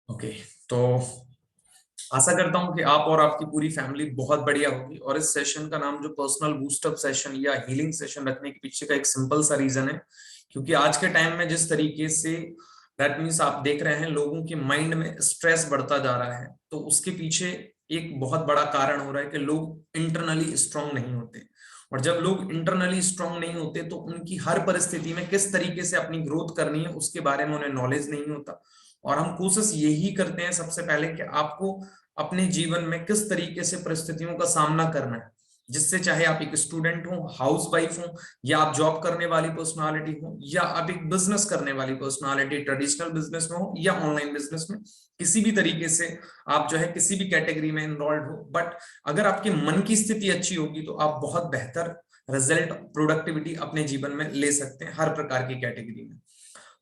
Okay. तो आशा करता हूं कि आप और आपकी पूरी फैमिली बहुत बढ़िया होगी। और इस सेशन का नाम जो पर्सनल बूस्टअप सेशन या हीलिंग सेशन रखने के पीछे का एक सिंपल सा रीजन है, क्योंकि आज के टाइम में जिस तरीके से दैट मीन्स आप देख रहे हैं लोगों के माइंड में स्ट्रेस बढ़ता जा रहा है, तो उसके पीछे एक बहुत बड़ा कारण हो रहा है कि लोग इंटरनली स्ट्रांग नहीं होते। और जब लोग इंटरनली स्ट्रांग नहीं होते तो उनकी हर परिस्थिति में किस तरीके से अपनी ग्रोथ करनी है उसके बारे में उन्हें नॉलेज नहीं होता। और हम कोशिश यही करते हैं सबसे पहले कि आपको अपने जीवन में किस तरीके से परिस्थितियों का सामना करना है, जिससे चाहे आप एक स्टूडेंट हो, हाउस वाइफ हो, या आप जॉब करने वाली पर्सनालिटी हो, या आप एक बिजनेस करने वाली पर्सनालिटी ट्रेडिशनल बिजनेस में हो या ऑनलाइन बिजनेस में, किसी भी तरीके से आप जो है किसी भी कैटेगरी में इन्वॉल्व हो। बट अगर आपके मन की स्थिति अच्छी होगी तो आप बहुत बेहतर रिजल्ट, प्रोडक्टिविटी अपने जीवन में ले सकते हैं हर प्रकार की कैटेगरी में।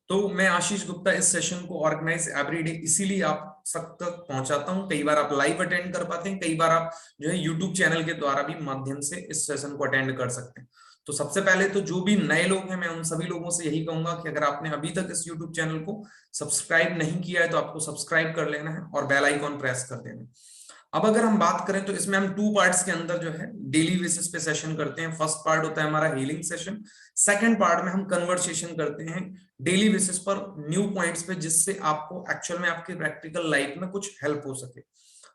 तो मैं आशीष गुप्ता इस सेशन को ऑर्गेनाइज एवरीडे इसीलिए आप सब तक पहुंचाता हूं। कई बार आप लाइव अटेंड कर पाते हैं, कई बार आप जो है यूट्यूब चैनल के द्वारा भी माध्यम से इस सेशन को अटेंड कर सकते हैं। तो सबसे पहले तो जो भी नए लोग हैं मैं उन सभी लोगों से यही कहूंगा कि अगर आपने अभी तक इस यूट्यूब चैनल को सब्सक्राइब नहीं किया है तो आपको सब्सक्राइब कर लेना है और बेल आइकॉन प्रेस कर देना है। अब अगर हम बात करें तो इसमें हम 2 पार्ट्स के अंदर जो है डेली बेसिस पे सेशन करते हैं। फर्स्ट पार्ट होता है हमारा हीलिंग सेशन। सेकंड पार्ट में हम कन्वर्सेशन करते हैं डेली बेसिस पर न्यू पॉइंट्स पे, जिससे आपको एक्चुअल में आपकी प्रैक्टिकल लाइफ में कुछ हेल्प हो सके।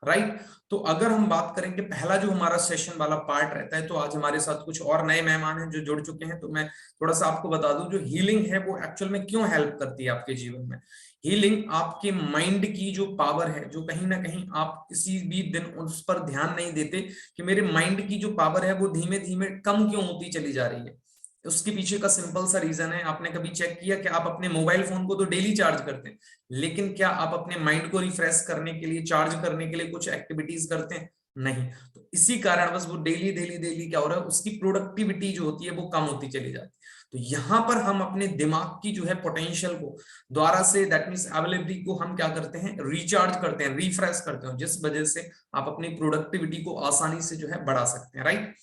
राइट। तो अगर हम बात करें कि पहला जो हमारा सेशन वाला पार्ट रहता है, तो आज हमारे साथ कुछ और नए मेहमान हैं जो जुड़ चुके हैं। तो मैं थोड़ा सा आपको बता दूं जो हीलिंग है वो एक्चुअल में क्यों हेल्प करती है आपके जीवन में। हीलिंग आपके माइंड की जो पावर है, जो कहीं ना कहीं आप किसी भी दिन उस पर ध्यान नहीं देते कि मेरे माइंड की जो पावर है वो धीमे धीमे कम क्यों होती चली जा रही है, उसके पीछे का सिंपल सा रीजन है। आपने कभी चेक किया कि आप अपने मोबाइल फोन को तो डेली चार्ज करते हैं, लेकिन क्या आप अपने माइंड को रिफ्रेश करने के लिए, चार्ज करने के लिए कुछ एक्टिविटीज करते हैं? नहीं। तो इसी कारण बस वो डेली डेली डेली क्या हो रहा है, उसकी प्रोडक्टिविटी जो होती है वो कम होती चली जाती है। तो यहां पर हम अपने दिमाग की जो है पोटेंशियल को द्वारा से, दैट मीन्स अवेलेबिलिटी को हम क्या करते हैं, रिचार्ज करते हैं, रिफ्रेश करते हैं, जिस वजह से आप अपनी प्रोडक्टिविटी को आसानी से जो है बढ़ा सकते हैं। राइट।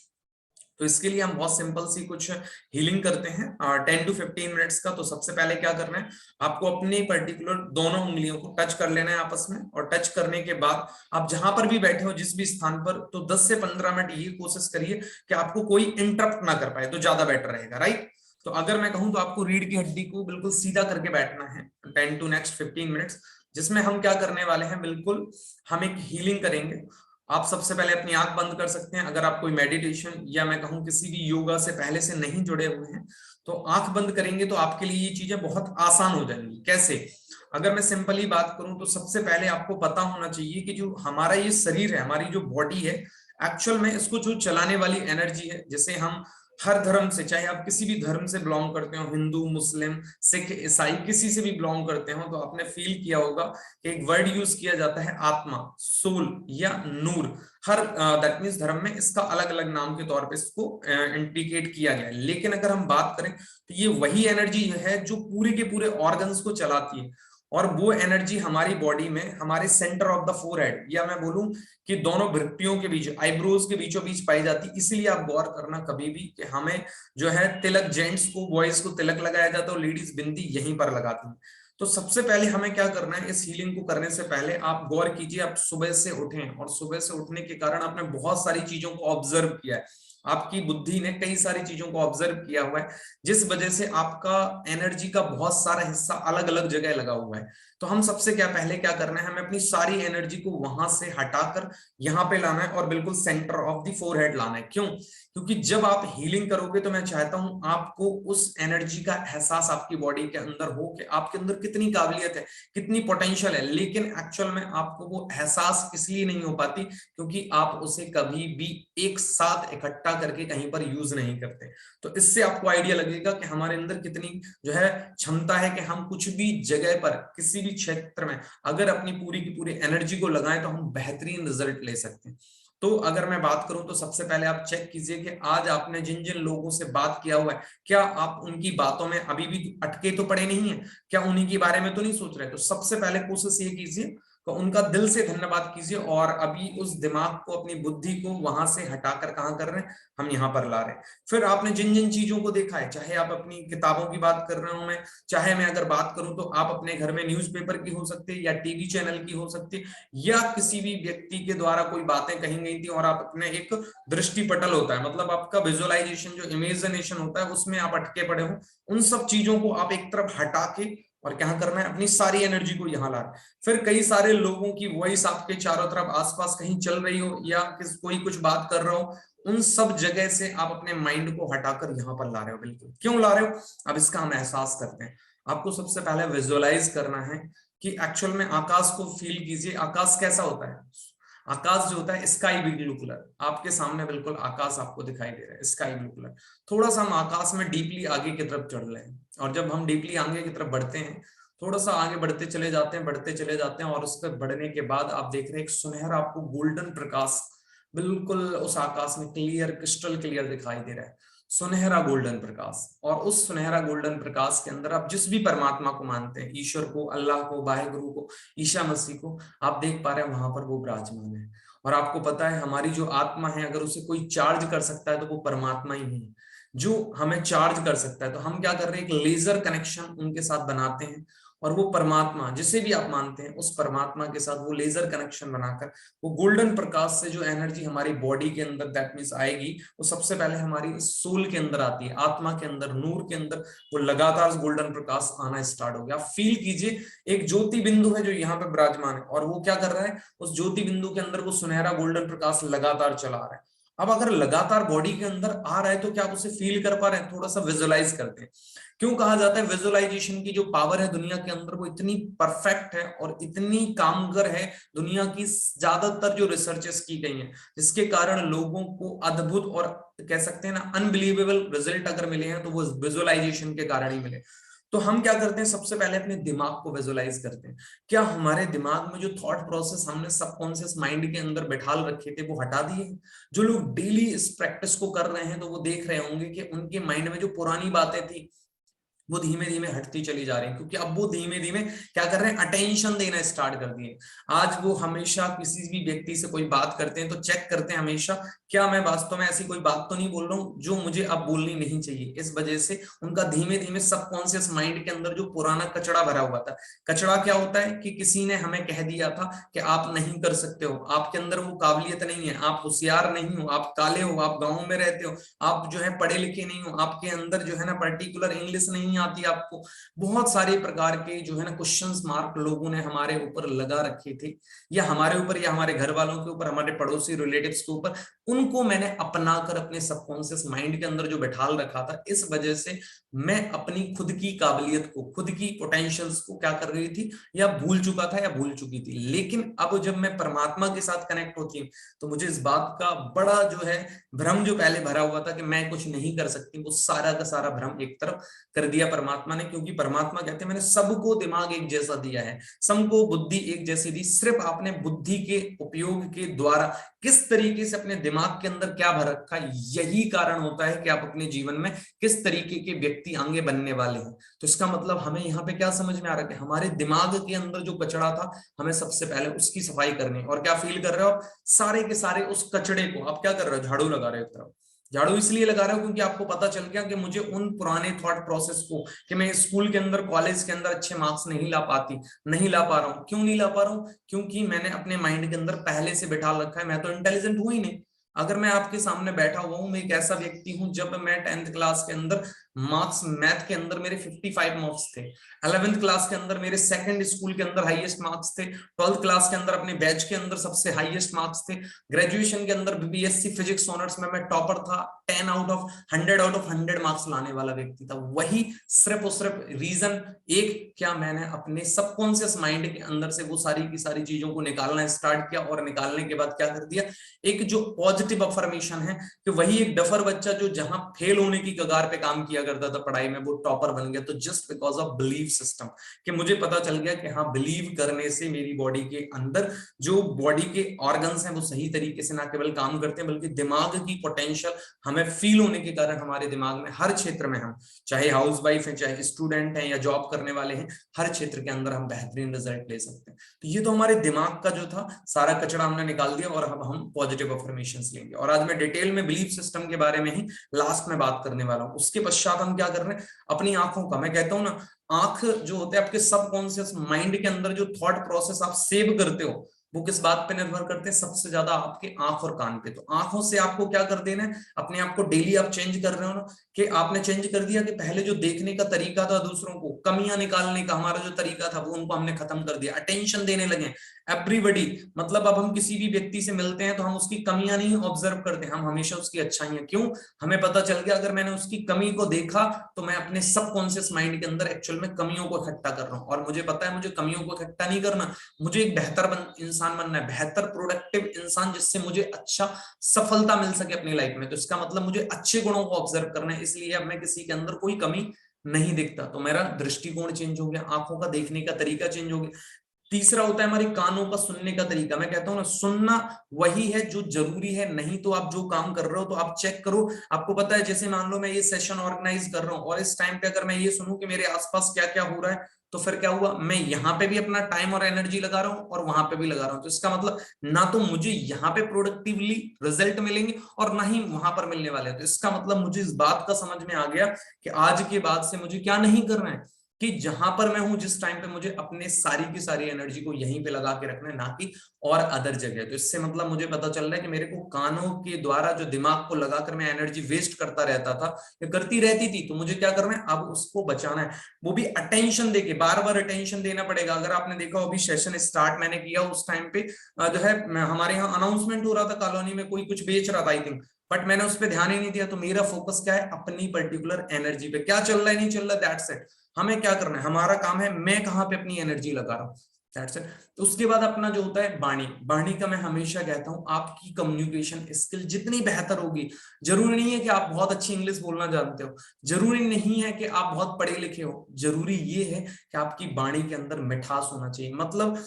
तो इसके लिए हम बहुत सिंपल सी कुछ हीलिंग करते हैं 10 to 15 मिनट्स का। तो सबसे पहले क्या करना है, आपको अपनी पर्टिकुलर दोनों उंगलियों को टच कर लेना है आपस में। और टच करने के बाद आप जहां पर भी बैठे हो, जिस भी स्थान पर, तो 10 से 15 मिनट ये कोशिश करिए कि आपको कोई इंटरप्ट ना कर पाए, तो ज्यादा बेटर रहेगा। राइट। तो अगर मैं कहूं तो आपको रीढ़ की हड्डी को बिल्कुल सीधा करके बैठना है 10 to 15 मिनट्स, जिसमें हम क्या करने वाले हैं, बिल्कुल हम एक हीलिंग करेंगे। आप सबसे पहले अपनी आंख बंद कर सकते हैं। अगर आप कोई मेडिटेशन या मैं कहूं किसी भी योगा से पहले से नहीं जुड़े हुए हैं, तो आंख बंद करेंगे तो आपके लिए ये चीजें बहुत आसान हो जाएंगी। कैसे? अगर मैं सिंपली बात करूं तो सबसे पहले आपको पता होना चाहिए कि जो हमारा ये शरीर है, हमारी जो बॉडी है, एक्चुअल में इसको जो चलाने वाली एनर्जी है, जैसे हम हर धर्म से, चाहे आप किसी भी धर्म से बिलोंग करते हो, हिंदू, मुस्लिम, सिख, ईसाई, किसी से भी बिलोंग करते हो, तो आपने फील किया होगा कि एक वर्ड यूज किया जाता है आत्मा, सोल या नूर। हर दैट मीन्स धर्म में इसका अलग अलग नाम के तौर पे इसको इंडिकेट किया गया है। लेकिन अगर हम बात करें तो ये वही एनर्जी है जो पूरे के पूरे ऑर्गन्स को चलाती है। और वो एनर्जी हमारी बॉडी में हमारे सेंटर ऑफ द फोरहेड, या मैं बोलूं कि दोनों भृत्यों के बीच, आईब्रोज के बीचों बीच पाई जाती। इसीलिए आप गौर करना कभी भी कि हमें जो है तिलक, जेंट्स को, बॉयज को तिलक लगाया जाता है और लेडीज बिंदी यहीं पर लगाती है। तो सबसे पहले हमें क्या करना है, इस हीलिंग को करने से पहले आप गौर कीजिए, आप सुबह से उठें और सुबह से उठने के कारण आपने बहुत सारी चीजों को ऑब्जर्व किया है। आपकी बुद्धि ने कई सारी चीजों को ऑब्जर्व किया हुआ है, जिस वजह से आपका एनर्जी का बहुत सारा हिस्सा अलग अलग जगह लगा हुआ है। तो हम सबसे क्या पहले क्या करना है, हमें अपनी सारी एनर्जी को वहां से हटाकर यहाँ पे लाना है और बिल्कुल सेंटर ऑफ द फोरहेड लाना है। क्यों? क्योंकि जब आप हीलिंग करोगे तो मैं चाहता हूं आपको उस एनर्जी का एहसास आपकी बॉडी के अंदर हो कि आपके अंदर कितनी काबिलियत है, कितनी पोटेंशियल है। लेकिन एक्चुअल में आपको वो एहसास इसलिए नहीं हो पाती क्योंकि आप उसे कभी भी एक साथ इकट्ठा करके कहीं पर यूज नहीं करते। तो इससे आपको आइडिया लगेगा कि हमारे अंदर कितनी जो है क्षमता है कि हम कुछ भी जगह पर, किसी भी क्षेत्र में अगर अपनी पूरी की पूरी एनर्जी को लगाएं तो हम बेहतरीन रिजल्ट ले सकते हैं। तो अगर मैं बात करूं तो सबसे पहले आप चेक कीजिए कि आज आपने जिन जिन लोगों से बात किया हुआ है, क्या आप उनकी बातों में अभी भी अटके तो पड़े नहीं है, क्या उन्हीं के बारे में तो नहीं सोच रहे? तो सबसे पहले कोशिश ये कीजिए तो उनका दिल से धन्यवाद कीजिए। और अभी उस दिमाग को, अपनी बुद्धि को वहां से हटाकर कहाँ कर रहे हैं, हम यहाँ पर ला रहे हैं। फिर आपने जिन जिन चीजों को देखा है, चाहे आप अपनी किताबों की बात कर रहा हूं मैं, चाहे मैं अगर बात करूं तो आप अपने घर में न्यूज़पेपर की हो सकती है, या टीवी चैनल की हो सकती है, या किसी भी व्यक्ति के द्वारा कोई बातें कही गई थी और आप अपने एक दृष्टि पटल होता है, मतलब आपका विजुअलाइजेशन जो इमेजिनेशन होता है उसमें आप अटके पड़े हो, उन सब चीजों को आप एक तरफ हटा के और क्या करना है, अपनी सारी एनर्जी को यहाँ ला रहा है। फिर कई सारे लोगों की वॉइस आपके चारों तरफ आसपास कहीं चल रही हो, या कोई कुछ बात कर रहा हो, उन सब जगह से आप अपने माइंड को हटाकर यहाँ पर ला रहे हो। बिल्कुल क्यों ला रहे हो, अब इसका हम एहसास करते हैं। आपको सबसे पहले विजुअलाइज करना है कि एक्चुअल में आकाश को फील कीजिए। आकाश कैसा होता है, आकाश जो होता है स्काई ब्लू कलर, आपके सामने बिल्कुल आकाश आपको दिखाई दे रहा है, स्काई ब्लू कलर। थोड़ा सा हम आकाश में डीपली आगे की तरफ चढ़ रहे हैं, और जब हम डीपली आगे की तरफ बढ़ते हैं, थोड़ा सा आगे बढ़ते चले जाते हैं, बढ़ते चले जाते हैं, और उसके बढ़ने के बाद आप देख रहे हैं एक सुनहरा आपको गोल्डन प्रकाश बिल्कुल उस आकाश में क्लियर, क्रिस्टल क्लियर दिखाई दे रहा है, सुनहरा गोल्डन प्रकाश। और उस सुनहरा गोल्डन प्रकाश के अंदर आप जिस भी परमात्मा को मानते हैं, ईश्वर को, अल्लाह को, वाहेगुरु को, ईसा मसीह को, आप देख पा रहे हैं वहां पर वो विराजमान है। और आपको पता है हमारी जो आत्मा है, अगर उसे कोई चार्ज कर सकता है तो वो परमात्मा ही है जो हमें चार्ज कर सकता है। तो हम क्या कर रहे हैं, एक लेजर कनेक्शन उनके साथ बनाते हैं, और वो परमात्मा जिसे भी आप मानते हैं उस परमात्मा के साथ वो लेजर कनेक्शन बनाकर वो गोल्डन प्रकाश से जो एनर्जी हमारी बॉडी के अंदर दैट मीन्स आएगी, वो सबसे पहले हमारी सोल के अंदर आती है, आत्मा के अंदर, नूर के अंदर वो लगातार गोल्डन प्रकाश आना स्टार्ट हो गया। आप फील कीजिए एक ज्योति बिंदु है जो यहाँ पे विराजमान है, और वो क्या कर रहा है, उस ज्योति बिंदु के अंदर वो सुनहरा गोल्डन प्रकाश लगातार चला रहा है। अब अगर लगातार बॉडी के अंदर आ रहा है तो क्या आप उसे फील कर पा रहे हैं, थोड़ा सा विजुअलाइज करते हैं। क्यों कहा जाता है विजुअलाइजेशन की जो पावर है दुनिया के अंदर वो इतनी परफेक्ट है और इतनी कामगर है, दुनिया की ज्यादातर जो रिसर्चेस की गई हैं, जिसके कारण लोगों को अद्भुत और कह सकते हैं ना अनबिलीवेबल रिजल्ट अगर मिले हैं तो वो विजुअलाइजेशन के कारण ही मिले। तो हम क्या करते हैं, सबसे पहले अपने दिमाग को विजुअलाइज करते हैं। क्या हमारे दिमाग में जो थॉट प्रोसेस हमने सबकॉन्शियस माइंड के अंदर बैठाल रखे थे वो हटा दिए? जो लोग डेली इस प्रैक्टिस को कर रहे हैं तो वो देख रहे होंगे कि उनके माइंड में जो पुरानी बातें थी वो धीमे धीमे हटती चली जा रही है, क्योंकि अब वो धीमे धीमे क्या कर रहे हैं, अटेंशन देना स्टार्ट कर दिए। आज वो हमेशा किसी भी व्यक्ति से कोई बात करते हैं तो चेक करते हैं हमेशा, क्या मैं वास्तव में ऐसी कोई बात तो नहीं बोल रहा हूँ जो मुझे अब बोलनी नहीं चाहिए। इस वजह से उनका धीमे धीमे सबकॉन्शियस माइंड के अंदर जो पुराना कचड़ा भरा हुआ था, कचड़ा क्या होता है कि किसी ने हमें कह दिया था कि आप नहीं कर सकते हो, आपके अंदर वो काबिलियत नहीं है, आप होशियार नहीं हो, आप काले हो, आप गाँव में रहते हो, आप जो है पढ़े लिखे नहीं हो, आपके अंदर जो है ना पर्टिकुलर इंग्लिश नहीं आती आपको, बहुत सारे प्रकार के जो है ना क्वेश्चंस मार्क लोगों ने हमारे ऊपर लगा रखे थे, या हमारे ऊपर, या हमारे घर वालों के ऊपर, हमारे पड़ोसी रिलेटिव्स के ऊपर, उनको मैंने अपनाकर अपने सबकॉन्शियस माइंड के अंदर जो बैठाल रखा था। इस वजह से मैं अपनी खुद की काबिलियत को, खुद की पोटेंशियल्स को क्या कर रही थी, या भूल चुका था या भूल चुकी थी। लेकिन अब जब मैं परमात्मा के साथ कनेक्ट होती हूँ तो मुझे इस बात का बड़ा जो है भ्रम जो पहले भरा हुआ था कि मैं कुछ नहीं कर सकती, वो सारा का सारा भ्रम एक तरफ कर दिया परमात्मा ने। क्योंकि परमात्मा कहते हैं मैंने सबको दिमाग एक जैसा दिया है, सबको बुद्धि एक जैसी दी, सिर्फ आपने बुद्धि के उपयोग के द्वारा किस तरीके से अपने दिमाग के अंदर क्या भर रखा है, यही कारण होता है कि आप अपने जीवन में किस तरीके के व्यक्ति आगे बनने वाले हैं। तो इसका मतलब हमें यहाँ पे क्या समझ में आ रहा है कि हमारे दिमाग के अंदर जो कचरा था हमें सबसे पहले उसकी सफाई करनी है। और क्या फील कर रहे हो, सारे के सारे उस कचड़े को आप क्या कर रहे हो, झाड़ू लगा रहे हो। तरफ झाड़ू इसलिए लगा रहा हूं क्योंकि आपको पता चल गया कि मुझे उन पुराने थॉट प्रोसेस को, कि मैं स्कूल के अंदर, कॉलेज के अंदर अच्छे मार्क्स नहीं ला पाती, नहीं ला पा रहा हूं। क्यों नहीं ला पा रहा हूं, क्योंकि मैंने अपने माइंड के अंदर पहले से बैठा रखा है मैं तो इंटेलिजेंट हूं ही नहीं। अगर मैं आपके सामने बैठा हुआ हूं, मैं एक ऐसा व्यक्ति हूं, जब मैं 10th क्लास के अंदर मार्क्स मैथ के अंदर मेरे 55 मार्क्स थे, 11th क्लास के अंदर मेरे सेकंड स्कूल के अंदर हाईएस्ट मार्क्स थे, 12th क्लास के अंदर अपने बैच के अंदर सबसे हाईएस्ट मार्क्स थे, ग्रेजुएशन के अंदर बीएससी फिजिक्स ऑनर्स में मैं टॉपर था, 10 आउट ऑफ 100 मार्क्स लाने वाला व्यक्ति था। वही सिर्फ और सिर्फ रीजन एक, क्या मैंने अपने सबकॉन्शियस माइंड के अंदर से वो सारी की सारी चीजों को निकालना स्टार्ट किया, और निकालने के बाद क्या कर दिया, एक जो पॉजिटिव अफर्मेशन है कि वही एक डफर बच्चा जो जहां फेल होने की कगार पे काम किया करता था पढ़ाई में, वो टॉपर बन गया, तो just because of believe system, कि मुझे पता चल गया कि हाँ बिलीव करने से मेरी बॉडी के अंदर जो बॉडी के ऑर्गन्स हैं वो सही तरीके से ना केवल काम करते हैं बल्कि दिमाग की पोटेंशियल हमें फील होने के कारण हमारे दिमाग में हर क्षेत्र में, हम चाहे हाउस वाइफ है, चाहे स्टूडेंट हैं या जॉब करने वाले हैं, हर क्षेत्र के अंदर हम बेहतरीन रिजल्ट ले सकते हैं। तो ये तो हमारे दिमाग का जो था सारा कचरा हमने निकाल दिया और अब हम पॉजिटिव अफर्मेशंस लेंगे। और आज मैं डिटेल में बिलीफ सिस्टम के बारे में ही लास्ट में बात करने वाला हूं। उसके पश्चात हम क्या कर रहे हैं, अपनी आंखों का, मैं कहता हूं ना, आंख जो होते हैं आपके सबकॉन्शियस माइंड के अंदर जो थॉट प्रोसेस आप सेव करते हो वो किस बात पे निर्भर करते हैं, सबसे ज्यादा आपके आंख और कान पे। तो आंखों से आपको क्या कर देना है, अपने आप को डेली आप चेंज कर रहे हो ना, कि आपने चेंज कर दिया कि पहले जो देखने का तरीका था दूसरों को, कमियां निकालने का हमारा जो तरीका था वो उनको हमने खत्म कर दिया, अटेंशन देने लगे एवरीबडी। मतलब अब हम किसी भी व्यक्ति से मिलते हैं तो हम उसकी कमियां नहीं ऑब्जर्व करते, हम हमेशा उसकी अच्छाइयां। क्यों? हमें पता चल गया अगर मैंने उसकी कमी को देखा तो मैं अपने सबकॉन्शियस माइंड के अंदर एक्चुअल में कमियों को इकट्ठा कर रहा हूं, और मुझे पता है मुझे कमियों को इकट्ठा नहीं करना, मुझे एक बेहतर इंसान बनना है, बेहतर प्रोडक्टिव इंसान, जिससे मुझे अच्छा सफलता मिल सके अपनी लाइफ में। तो इसका मतलब मुझे अच्छे गुणों को ऑब्जर्व करना है, इसलिए अब मैं किसी के अंदर कोई कमी नहीं दिखता, तो मेरा दृष्टिकोण चेंज हो गया, आंखों का देखने का तरीका चेंज हो गया। तीसरा होता है हमारी कानों का सुनने का तरीका। मैं कहता हूं ना, सुनना वही है जो जरूरी है, नहीं तो आप जो काम कर रहे हो तो आप चेक करो। आपको पता है, जैसे मान लो मैं ये सेशन ऑर्गेनाइज कर रहा हूं और इस टाइम पे अगर मैं ये सुनूं कि मेरे आसपास क्या क्या हो रहा है, तो फिर क्या हुआ, मैं यहाँ पे भी अपना टाइम और एनर्जी लगा रहा हूँ और वहां पे भी लगा रहा हूँ। तो इसका मतलब ना तो मुझे यहाँ पे प्रोडक्टिवली रिजल्ट मिलेंगे और ना ही वहां पर मिलने वाले हैं। तो इसका मतलब मुझे इस बात का समझ में आ गया कि आज के बाद से मुझे क्या नहीं करना है, कि जहां पर मैं हूं जिस टाइम पे मुझे अपने सारी की सारी एनर्जी को यहीं पे लगा के रखना है, ना कि और अदर जगह। तो इससे मतलब मुझे पता चल रहा है कि मेरे को कानों के द्वारा जो दिमाग को लगाकर मैं एनर्जी वेस्ट करता रहता था या करती रहती थी, तो मुझे क्या करना है, अब उसको बचाना है, वो भी अटेंशन देके, बार बार अटेंशन देना पड़ेगा। अगर आपने देखा अभी सेशन स्टार्ट मैंने किया उस टाइम पे जो है हमारे यहाँ अनाउंसमेंट हो रहा था, कॉलोनी में कोई कुछ बेच रहा था आई थिंक, बट मैंने उस पर ध्यान ही नहीं दिया। तो मेरा फोकस क्या है, अपनी पर्टिकुलर एनर्जी पे, क्या चल रहा है नहीं चल रहा, दैट्स इट। हमें क्या करना है, हमारा काम है मैं कहाँ पे अपनी एनर्जी लगा रहा हूँ, दैट्स इट। तो उसके बाद अपना जो होता है बाणी, बाणी का मैं हमेशा कहता हूँ आपकी कम्युनिकेशन स्किल जितनी बेहतर होगी, जरूरी नहीं है कि आप बहुत अच्छी इंग्लिश बोलना जानते हो, जरूरी नहीं है कि आप बहुत पढ़े लिखे हो, जरूरी ये है कि आपकी बाणी के अंदर मिठास होना चाहिए। मतलब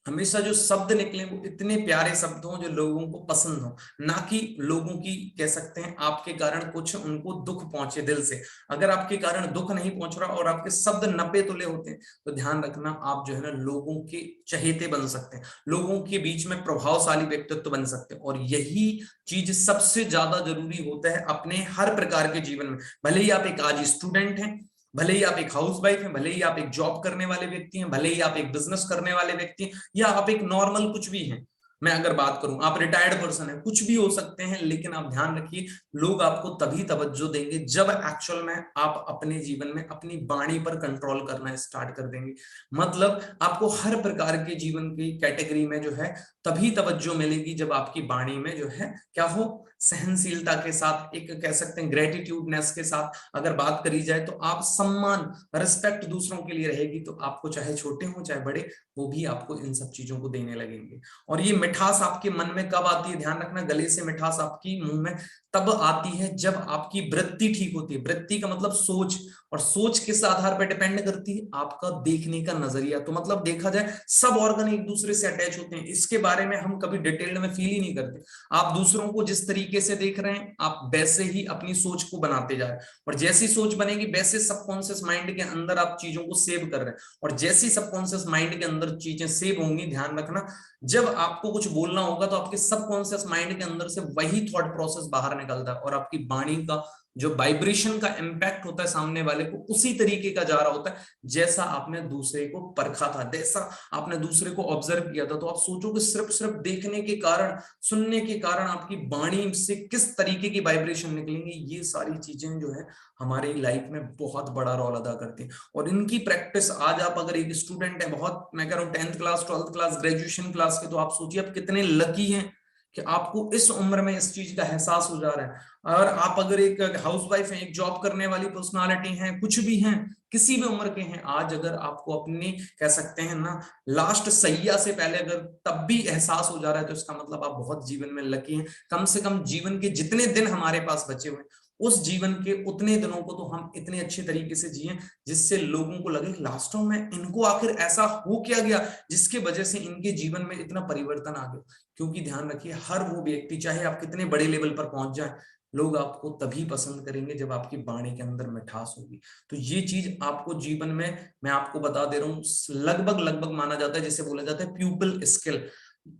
हमेशा जो शब्द निकले वो इतने प्यारे शब्द हों जो लोगों को पसंद हो, ना कि लोगों की कह सकते हैं आपके कारण कुछ उनको दुख पहुंचे दिल से। अगर आपके कारण दुख नहीं पहुंच रहा और आपके शब्द नपे तुले होते हैं, तो ध्यान रखना आप जो है ना लोगों के चहेते बन सकते हैं, लोगों के बीच में प्रभावशाली व्यक्तित्व बन सकते हैं। और यही चीज सबसे ज्यादा जरूरी होता है अपने हर प्रकार के जीवन में। भले ही आप एक आज स्टूडेंट हैं, भले ही आप एक हाउस वाइफ हैं, भले ही आप एक जॉब करने वाले व्यक्ति हैं, भले ही आप एक बिजनेस करने वाले व्यक्ति हैं, या आप एक नॉर्मल कुछ भी हैं, मैं अगर बात करूं आप रिटायर्ड पर्सन है, कुछ भी हो सकते हैं, लेकिन आप ध्यान रखिए लोग आपको तभी तवज्जो देंगे जब एक्चुअल में आप अपने जीवन में अपनी वाणी पर कंट्रोल करना स्टार्ट कर देंगे। मतलब आपको हर प्रकार के जीवन की कैटेगरी में जो है तभी तवज्जो मिलेगी जब आपकी वाणी में जो है क्या हो, सहनशीलता के साथ, एक कह सकते हैं ग्रेटिट्यूडनेस के साथ अगर बात करी जाए, तो आप सम्मान रिस्पेक्ट दूसरों के लिए रहेगी, तो आपको चाहे छोटे हो चाहे बड़े, वो भी आपको इन सब चीजों को देने लगेंगे। और ये मिठास आपके मन में कब आती है, ध्यान रखना, गले से मिठास आपकी मुंह में तब आती है जब आपकी वृत्ति ठीक होती है। वृत्ति का मतलब सोच, और सोच किस आधार पर डिपेंड करती है, आपका देखने का नजरिया। तो मतलब देखा जाए सब ऑर्गन एक दूसरे से अटैच होते हैं, इसके बारे में हम कभी डिटेल में फील ही नहीं करते। आप दूसरों को जिस तरीके से देख रहे हैं आप वैसे ही अपनी सोच को बनाते जा रहे हैं, और जैसी सोच बनेगी वैसे सबकॉन्शियस माइंड के अंदर आप चीजों को सेव कर रहे हैं, और जैसी सबकॉन्शियस माइंड के अंदर चीजें सेव होंगी, ध्यान रखना जब आपको कुछ बोलना होगा तो आपके सबकॉन्शियस माइंड के अंदर से वही थॉट प्रोसेस बाहर निकलता है, और आपकी वाणी का जो वाइब्रेशन का इंपैक्ट होता है सामने वाले को उसी तरीके का जा रहा होता है जैसा आपने दूसरे को परखा था, जैसा आपने दूसरे को ऑब्जर्व किया था। तो आप सोचो कि सिर्फ देखने के कारण, सुनने के कारण आपकी वाणी से किस तरीके की वाइब्रेशन निकलेंगी, ये सारी चीजें जो है हमारी लाइफ में बहुत बड़ा रोल अदा करती हैं। और इनकी प्रैक्टिस आज आप अगर एक स्टूडेंट है, बहुत मैं कह रहा हूँ 10th class 12th class graduation class के, तो आप सोचिए आप कितने लकी हैं कि आपको इस उम्र में इस चीज का एहसास हो जा रहा है। और आप अगर एक हाउसवाइफ हैं, एक जॉब करने वाली पर्सनालिटी हैं, कुछ भी हैं, किसी भी उम्र के हैं, आज अगर आपको अपने कह सकते हैं ना लास्ट सैया से पहले अगर तब भी एहसास हो जा रहा है, तो इसका मतलब आप बहुत जीवन में लकी हैं। कम से कम जीवन के जितने दिन हमारे पास बचे हुए उस जीवन के उतने दिनों को तो हम इतने अच्छे तरीके से जिए जिससे लोगों को लगे लास्ट में इनको आखिर ऐसा हो क्या गया जिसके वजह से इनके जीवन में इतना परिवर्तन आ गया। क्योंकि ध्यान रखिए, हर वो व्यक्ति, चाहे आप कितने बड़े लेवल पर पहुंच जाए, लोग आपको तभी पसंद करेंगे जब आपकी वाणी के अंदर मिठास होगी। तो ये चीज आपको जीवन में, मैं आपको बता दे रहा हूँ, लगभग लगभग माना जाता है, जैसे बोला जाता है प्यूपल स्किल,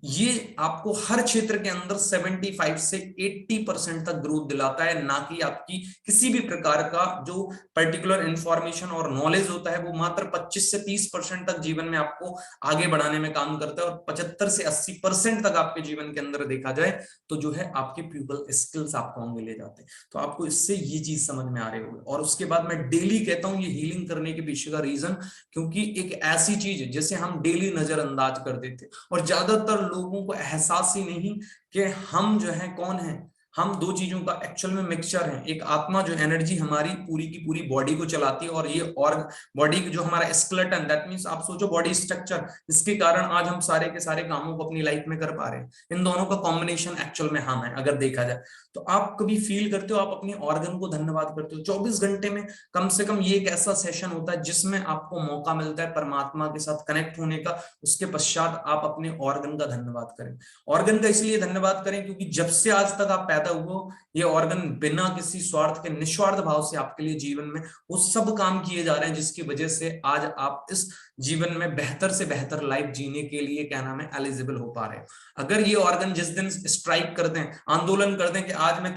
ये आपको हर क्षेत्र के अंदर 75 से 80% तक ग्रोथ दिलाता है, ना कि आपकी किसी भी प्रकार का जो पर्टिकुलर इंफॉर्मेशन और नॉलेज होता है वो मात्र 25 से 30% तक जीवन में आपको आगे बढ़ाने में काम करता है, और 75 से 80% तक आपके जीवन के अंदर देखा जाए तो जो है आपके प्यूपल स्किल्स आपको आगे ले जाते हैं। तो आपको इससे ये चीज समझ में आ रही होगी। और उसके बाद मैं डेली कहता हूं ये हीलिंग करने के पीछे का रीजन, क्योंकि एक ऐसी चीज जिसे हम डेली नजरअंदाज कर देते और ज्यादातर लोगों को एहसास ही नहीं कि हम जो है कौन है। हम दो चीजों का एक्चुअल में मिक्सचर है, एक आत्मा जो एनर्जी हमारी पूरी की पूरी बॉडी को चलाती है, और ये और बॉडी जो हमारा स्केलेटन, दैट मींस आप सोचो बॉडी स्ट्रक्चर, जिसके कारण आज हम सारे के सारे कामों को अपनी लाइफ में कर पा रहे हैं, इन दोनों का कॉम्बिनेशन एक्चुअल में हम है अगर देखा जाए। तो आप कभी फील करते हो, आप अपने ऑर्गन को धन्यवाद करते हो? 24 घंटे में कम से कम ये एक ऐसा सेशन होता है जिसमें आपको मौका मिलता है परमात्मा के साथ कनेक्ट होने का। उसके पश्चात आप अपने ऑर्गन का धन्यवाद करें। ऑर्गन का इसलिए धन्यवाद करें क्योंकि जब से आज तक आप पैदा हुए, ये ऑर्गन बिना किसी स्वार्थ के, निस्वार्थ भाव से आपके लिए जीवन में वो सब काम किए जा रहे हैं, जिसकी वजह से आज आप इस जीवन में बेहतर से बेहतर लाइफ जीने के लिए, क्या नाम है, एलिजिबल हो पा रहे हैं। अगर ये ऑर्गन जिस दिन स्ट्राइक कर दें, आंदोलन कर दें कि आज मैं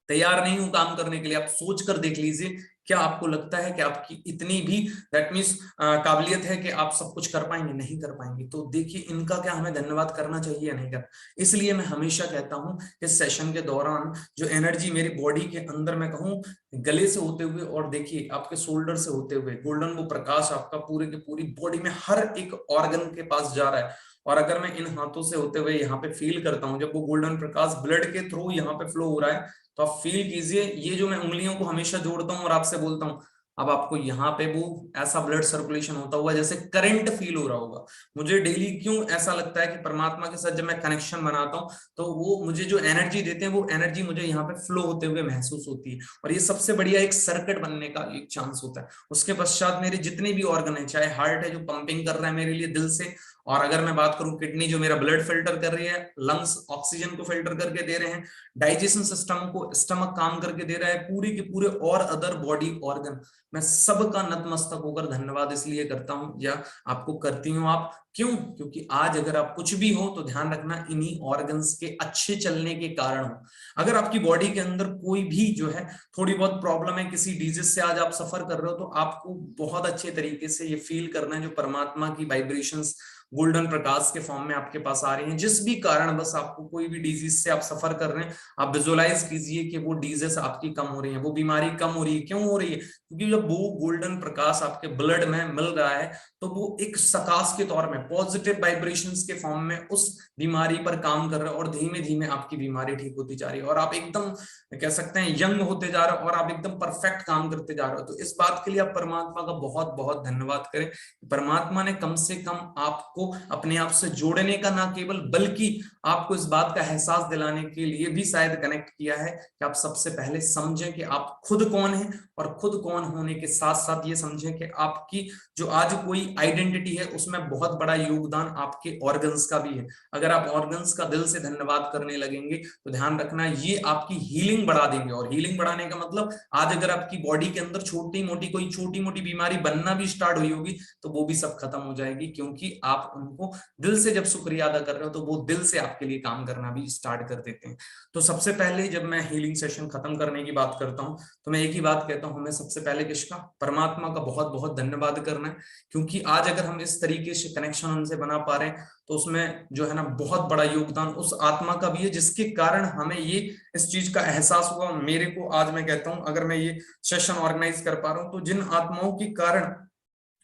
तैयार नहीं हूं काम करने के लिए, आप सोच कर देख लीजिए, क्या आपको लगता है कि आपकी इतनी भी दैट मींस काबिलियत है कि आप सब कुछ कर पाएंगे? नहीं कर पाएंगे। तो देखिए, इनका क्या हमें धन्यवाद करना चाहिए या नहीं करना? इसलिए मैं हमेशा कहता हूं इस सेशन के दौरान जो एनर्जी मेरी बॉडी के अंदर, मैं कहूं गले से होते हुए और देखिए आपके शोल्डर से होते हुए, गोल्डन वो प्रकाश आपका पूरे की पूरी बॉडी में हर एक ऑर्गन के पास जा रहा है। और अगर मैं इन हाथों से होते हुए यहाँ पे फील करता हूँ, जब वो गोल्डन प्रकाश ब्लड के थ्रू यहाँ पे फ्लो हो रहा है, तो आप फील कीजिए, ये जो मैं उंगलियों को हमेशा जोड़ता हूँ और आपसे बोलता हूँ, अब आपको यहाँ पे वो ऐसा ब्लड सर्कुलेशन होता हुआ जैसे करंट फील हो रहा होगा। मुझे डेली क्यों ऐसा लगता है कि परमात्मा के साथ जब मैं कनेक्शन बनाता हूँ तो वो मुझे जो एनर्जी देते हैं, वो एनर्जी मुझे यहाँ पे फ्लो होते हुए महसूस होती है, और ये सबसे बढ़िया एक सर्किट बनने का एक चांस होता है। उसके पश्चात मेरे जितने भी ऑर्गन है, चाहे हार्ट है जो पंपिंग कर रहा है मेरे लिए दिल से, और अगर मैं बात करूं किडनी जो मेरा ब्लड फिल्टर कर रही है, लंग्स ऑक्सीजन को फिल्टर करके दे रहे हैं, डाइजेशन सिस्टम को स्टमक काम करके दे रहा है, पूरे के पूरे और अदर बॉडी ऑर्गन, मैं सबका नतमस्तक होकर धन्यवाद इसलिए करता हूं या आपको करती हूं। आप क्यों? क्योंकि आज अगर आप कुछ भी हो तो ध्यान रखना इन्हीं ऑर्गन्स के अच्छे चलने के कारण हो। अगर आपकी बॉडी के अंदर कोई भी जो है थोड़ी बहुत प्रॉब्लम है, किसी डिजीज से आज आप सफर कर रहे हो, तो आपको बहुत अच्छे तरीके से ये फील करना है जो परमात्मा की वाइब्रेशंस गोल्डन प्रकाश के फॉर्म में आपके पास आ रही हैं। जिस भी कारण बस आपको कोई भी डिजीज से आप सफर कर रहे हैं, आप विजुअलाइज कीजिए कि वो डिजीज आपकी कम हो रही है, वो बीमारी कम हो रही है। क्यों हो रही है? क्योंकि जब वो गोल्डन प्रकाश आपके ब्लड में मिल रहा है तो वो एक सकाश के तौर में, पॉजिटिव वाइब्रेशंस के फॉर्म में उस बीमारी पर काम कर रहा है, और धीमे धीमे आपकी बीमारी ठीक होती जा रही है, और आप एकदम कह सकते हैं यंग होते जा रहे हो, और आप एकदम परफेक्ट काम करते जा रहे हो। तो इस बात के लिए आप परमात्मा का बहुत बहुत धन्यवाद करें। परमात्मा ने कम से कम आपको अपने आप से जोड़ने का, ना केवल बल्कि आपको इस बात का एहसास दिलाने के लिए भी शायद कनेक्ट किया है कि आप सबसे पहले समझें कि आप खुद कौन हैं, और खुद कौन होने के साथ साथ ये समझें कि आपकी जो आज कोई आइडेंटिटी है उसमें बहुत बड़ा योगदान आपके ऑर्गन्स का भी है। अगर आप ऑर्गन्स का दिल से धन्यवाद करने लगेंगे तो ध्यान रखना ये आपकी हीलिंग बढ़ा देंगे। और हीलिंग बढ़ाने का मतलब, आज अगर आपकी बॉडी के अंदर छोटी मोटी बीमारी बनना भी स्टार्ट हुई होगी तो वो भी सब खत्म हो जाएगी, क्योंकि आप उनको दिल से जब शुक्रिया अदा कर रहे हो तो वो दिल से आपके लिए काम करना भी स्टार्ट कर देते हैं। तो सबसे पहले जब मैं हीलिंग सेशन खत्म करने की बात करता हूं तो मैं एक ही बात कहता हूं, हमें सबसे पहले किसका? परमात्मा का बहुत बहुत धन्यवाद करना है। क्योंकि आज अगर हम इस तरीके से कनेक्शन उनसे बना पा रहे हैं तो उसमें जो है ना बहुत बड़ा योगदान उस आत्मा का भी है, जिसके कारण हमें ये इस चीज का एहसास हुआ। मेरे को आज मैं कहता हूं, अगर मैं ये सेशन ऑर्गेनाइज कर पा रहा हूं तो जिन आत्माओं के कारण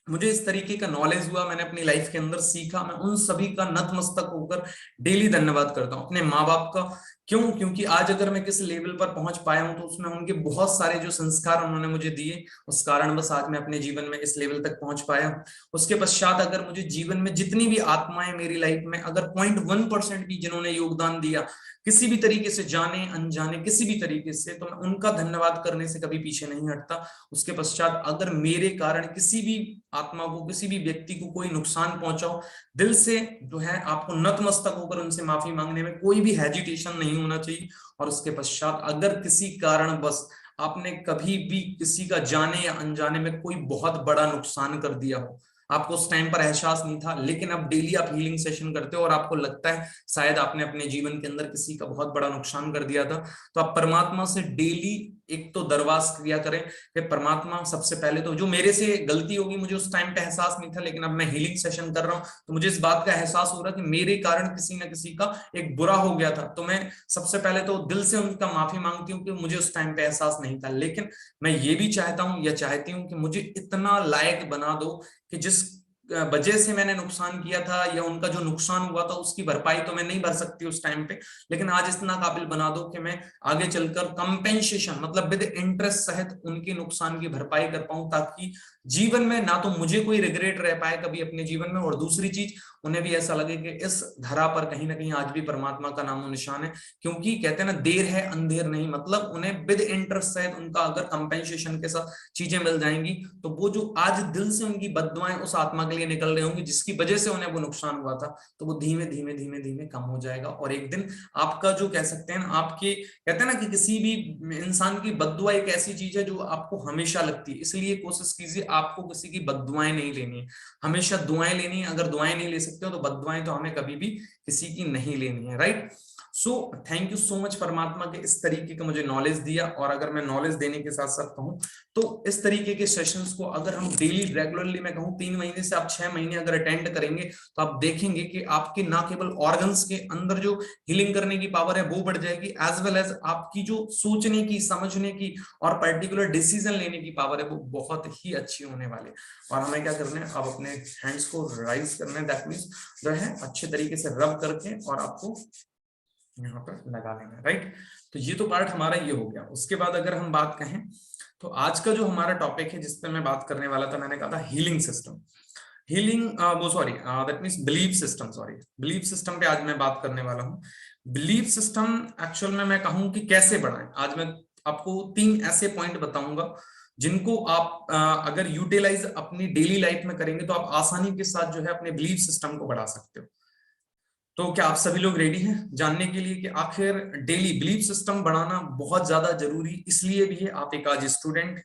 मुझे इस तरीके का नॉलेज हुआ, मैंने अपनी लाइफ के अंदर सीखा, मैं उन सभी का नतमस्तक होकर डेली धन्यवाद करता हूँ। अपने माँ बाप का, क्यों? क्योंकि आज अगर मैं किस लेवल पर पहुंच पाया हूं तो उसमें उनके बहुत सारे जो संस्कार उन्होंने मुझे दिए, उस कारण बस आज मैं अपने जीवन में इस लेवल तक पहुंच पाया हूं। उसके पश्चात अगर मुझे जीवन में जितनी भी आत्माएं मेरी लाइफ में अगर 0.1% भी जिन्होंने योगदान दिया किसी भी तरीके से, जाने अनजाने किसी भी तरीके से, तो मैं उनका धन्यवाद करने से कभी पीछे नहीं हटता। उसके पश्चात अगर मेरे कारण किसी भी आत्मा को, किसी भी व्यक्ति को कोई नुकसान पहुंचाओ, दिल से जो है आपको नतमस्तक होकर उनसे माफी मांगने में कोई भी हेजिटेशन नहीं होना चाहिए। और उसके पश्चात अगर किसी कारण बस आपने कभी भी किसी का जाने या अनजाने में कोई बहुत बड़ा नुकसान कर दिया हो, आपको उस टाइम पर एहसास नहीं था, लेकिन अब डेली आप हीलिंग सेशन करते हो और आपको लगता है शायद आपने अपने जीवन के अंदर किसी का बहुत बड़ा नुकसान कर दिया था, तो आप परमात्मा से डेली एक तो दरवाज किया करें कि परमात्मा, सबसे पहले तो जो मेरे से गलती होगी, मुझे उस टाइम पे एहसास नहीं था, लेकिन अब मैं हीलिंग सेशन कर रहा हूं तो मुझे इस बात का एहसास हो रहा है कि मेरे कारण किसी न किसी का एक बुरा हो गया था, तो मैं सबसे पहले तो दिल से उनका माफी मांगती हूँ कि मुझे उस टाइम पे एहसास नहीं था। लेकिन मैं ये भी चाहता हूँ या चाहती हूँ कि मुझे इतना लायक बना दो कि जिस वजह से मैंने नुकसान किया था या उनका जो नुकसान हुआ था उसकी भरपाई तो मैं नहीं भर सकती उस टाइम पे, लेकिन आज इतना काबिल बना दो कि मैं आगे चलकर कंपेंसेशन मतलब विद इंटरेस्ट सहित उनके नुकसान की भरपाई कर पाऊं, ताकि जीवन में ना तो मुझे कोई रिग्रेट रह पाए कभी अपने जीवन में, और दूसरी चीज उन्हें भी ऐसा लगे कि इस धरा पर कहीं ना कहीं आज भी परमात्मा का नामो निशान है। क्योंकि कहते हैं ना, देर है अंधेर नहीं, मतलब उन्हें विद इंटरेस्ट सहित उनका अगर कंपेंसेशन के साथ चीजें मिल जाएंगी तो वो जो आज दिल से उनकी बद्दुआएं उस आत्मा के लिए निकल रही होंगी जिसकी वजह से उन्हें वो नुकसान हुआ था, तो वो धीमे धीमे धीमे धीमे कम हो जाएगा। और एक दिन आपका जो कह सकते हैं आपके, कहते हैं ना कि किसी भी इंसान की बद्दुआ एक ऐसी चीज है जो आपको हमेशा लगती है, इसलिए कोशिश कीजिए आपको किसी की बद्दुआएं नहीं लेनी है, हमेशा दुआएं लेनी है। अगर दुआएं नहीं ले सकते हो तो बद्दुआएं तो हमें कभी भी किसी की नहीं लेनी है, right. So thank you so much परमात्मा के इस तरीके का मुझे नॉलेज दिया। और अगर मैं नॉलेज देने के साथ साथ कहूं तो इस तरीके के सेशंस को अगर हम डेली रेगुलरली, मैं कहूं 3 महीने से आप 6 महीने अगर अटेंड करेंगे तो आप देखेंगे कि आपके ना केवल ऑर्गन्स के अंदर जो हीलिंग करने की पावर है वो बढ़ जाएगी, एज वेल एज आपकी जो सोचने की, समझने की और पर्टिकुलर डिसीजन लेने की पावर है वो बहुत ही अच्छी होने वाली है। और हमें क्या करना है, अब अपने हैंड्स को राइज करना है, दैट मींस जो है अच्छे तरीके से रब करके और आपको यहाँ पर लगा लेना है, राइट। तो ये तो पार्ट हमारा ये हो गया। उसके बाद अगर हम बात कहें तो आज का जो हमारा टॉपिक है जिस पे मैं बात करने वाला था, मैंने कहा था हीलिंग सिस्टम, हीलिंग वो sorry that means belief system, sorry belief system पे आज मैं बात करने वाला हूँ। बिलीफ सिस्टम एक्चुअल में मैं कहूँ कि कैसे बढ़ाएं, आज मैं आपको 3 ऐसे पॉइंट बताऊंगा जिनको आप अगर यूटिलाइज अपनी डेली लाइफ में करेंगे तो आप आसानी के साथ जो है अपने बिलीफ सिस्टम को बढ़ा सकते हो। तो क्या आप सभी लोग रेडी हैं जानने के लिए कि आखिर डेली बिलीफ सिस्टम बढ़ाना बहुत ज्यादा जरूरी इसलिए भी है? आप एक आज स्टूडेंट,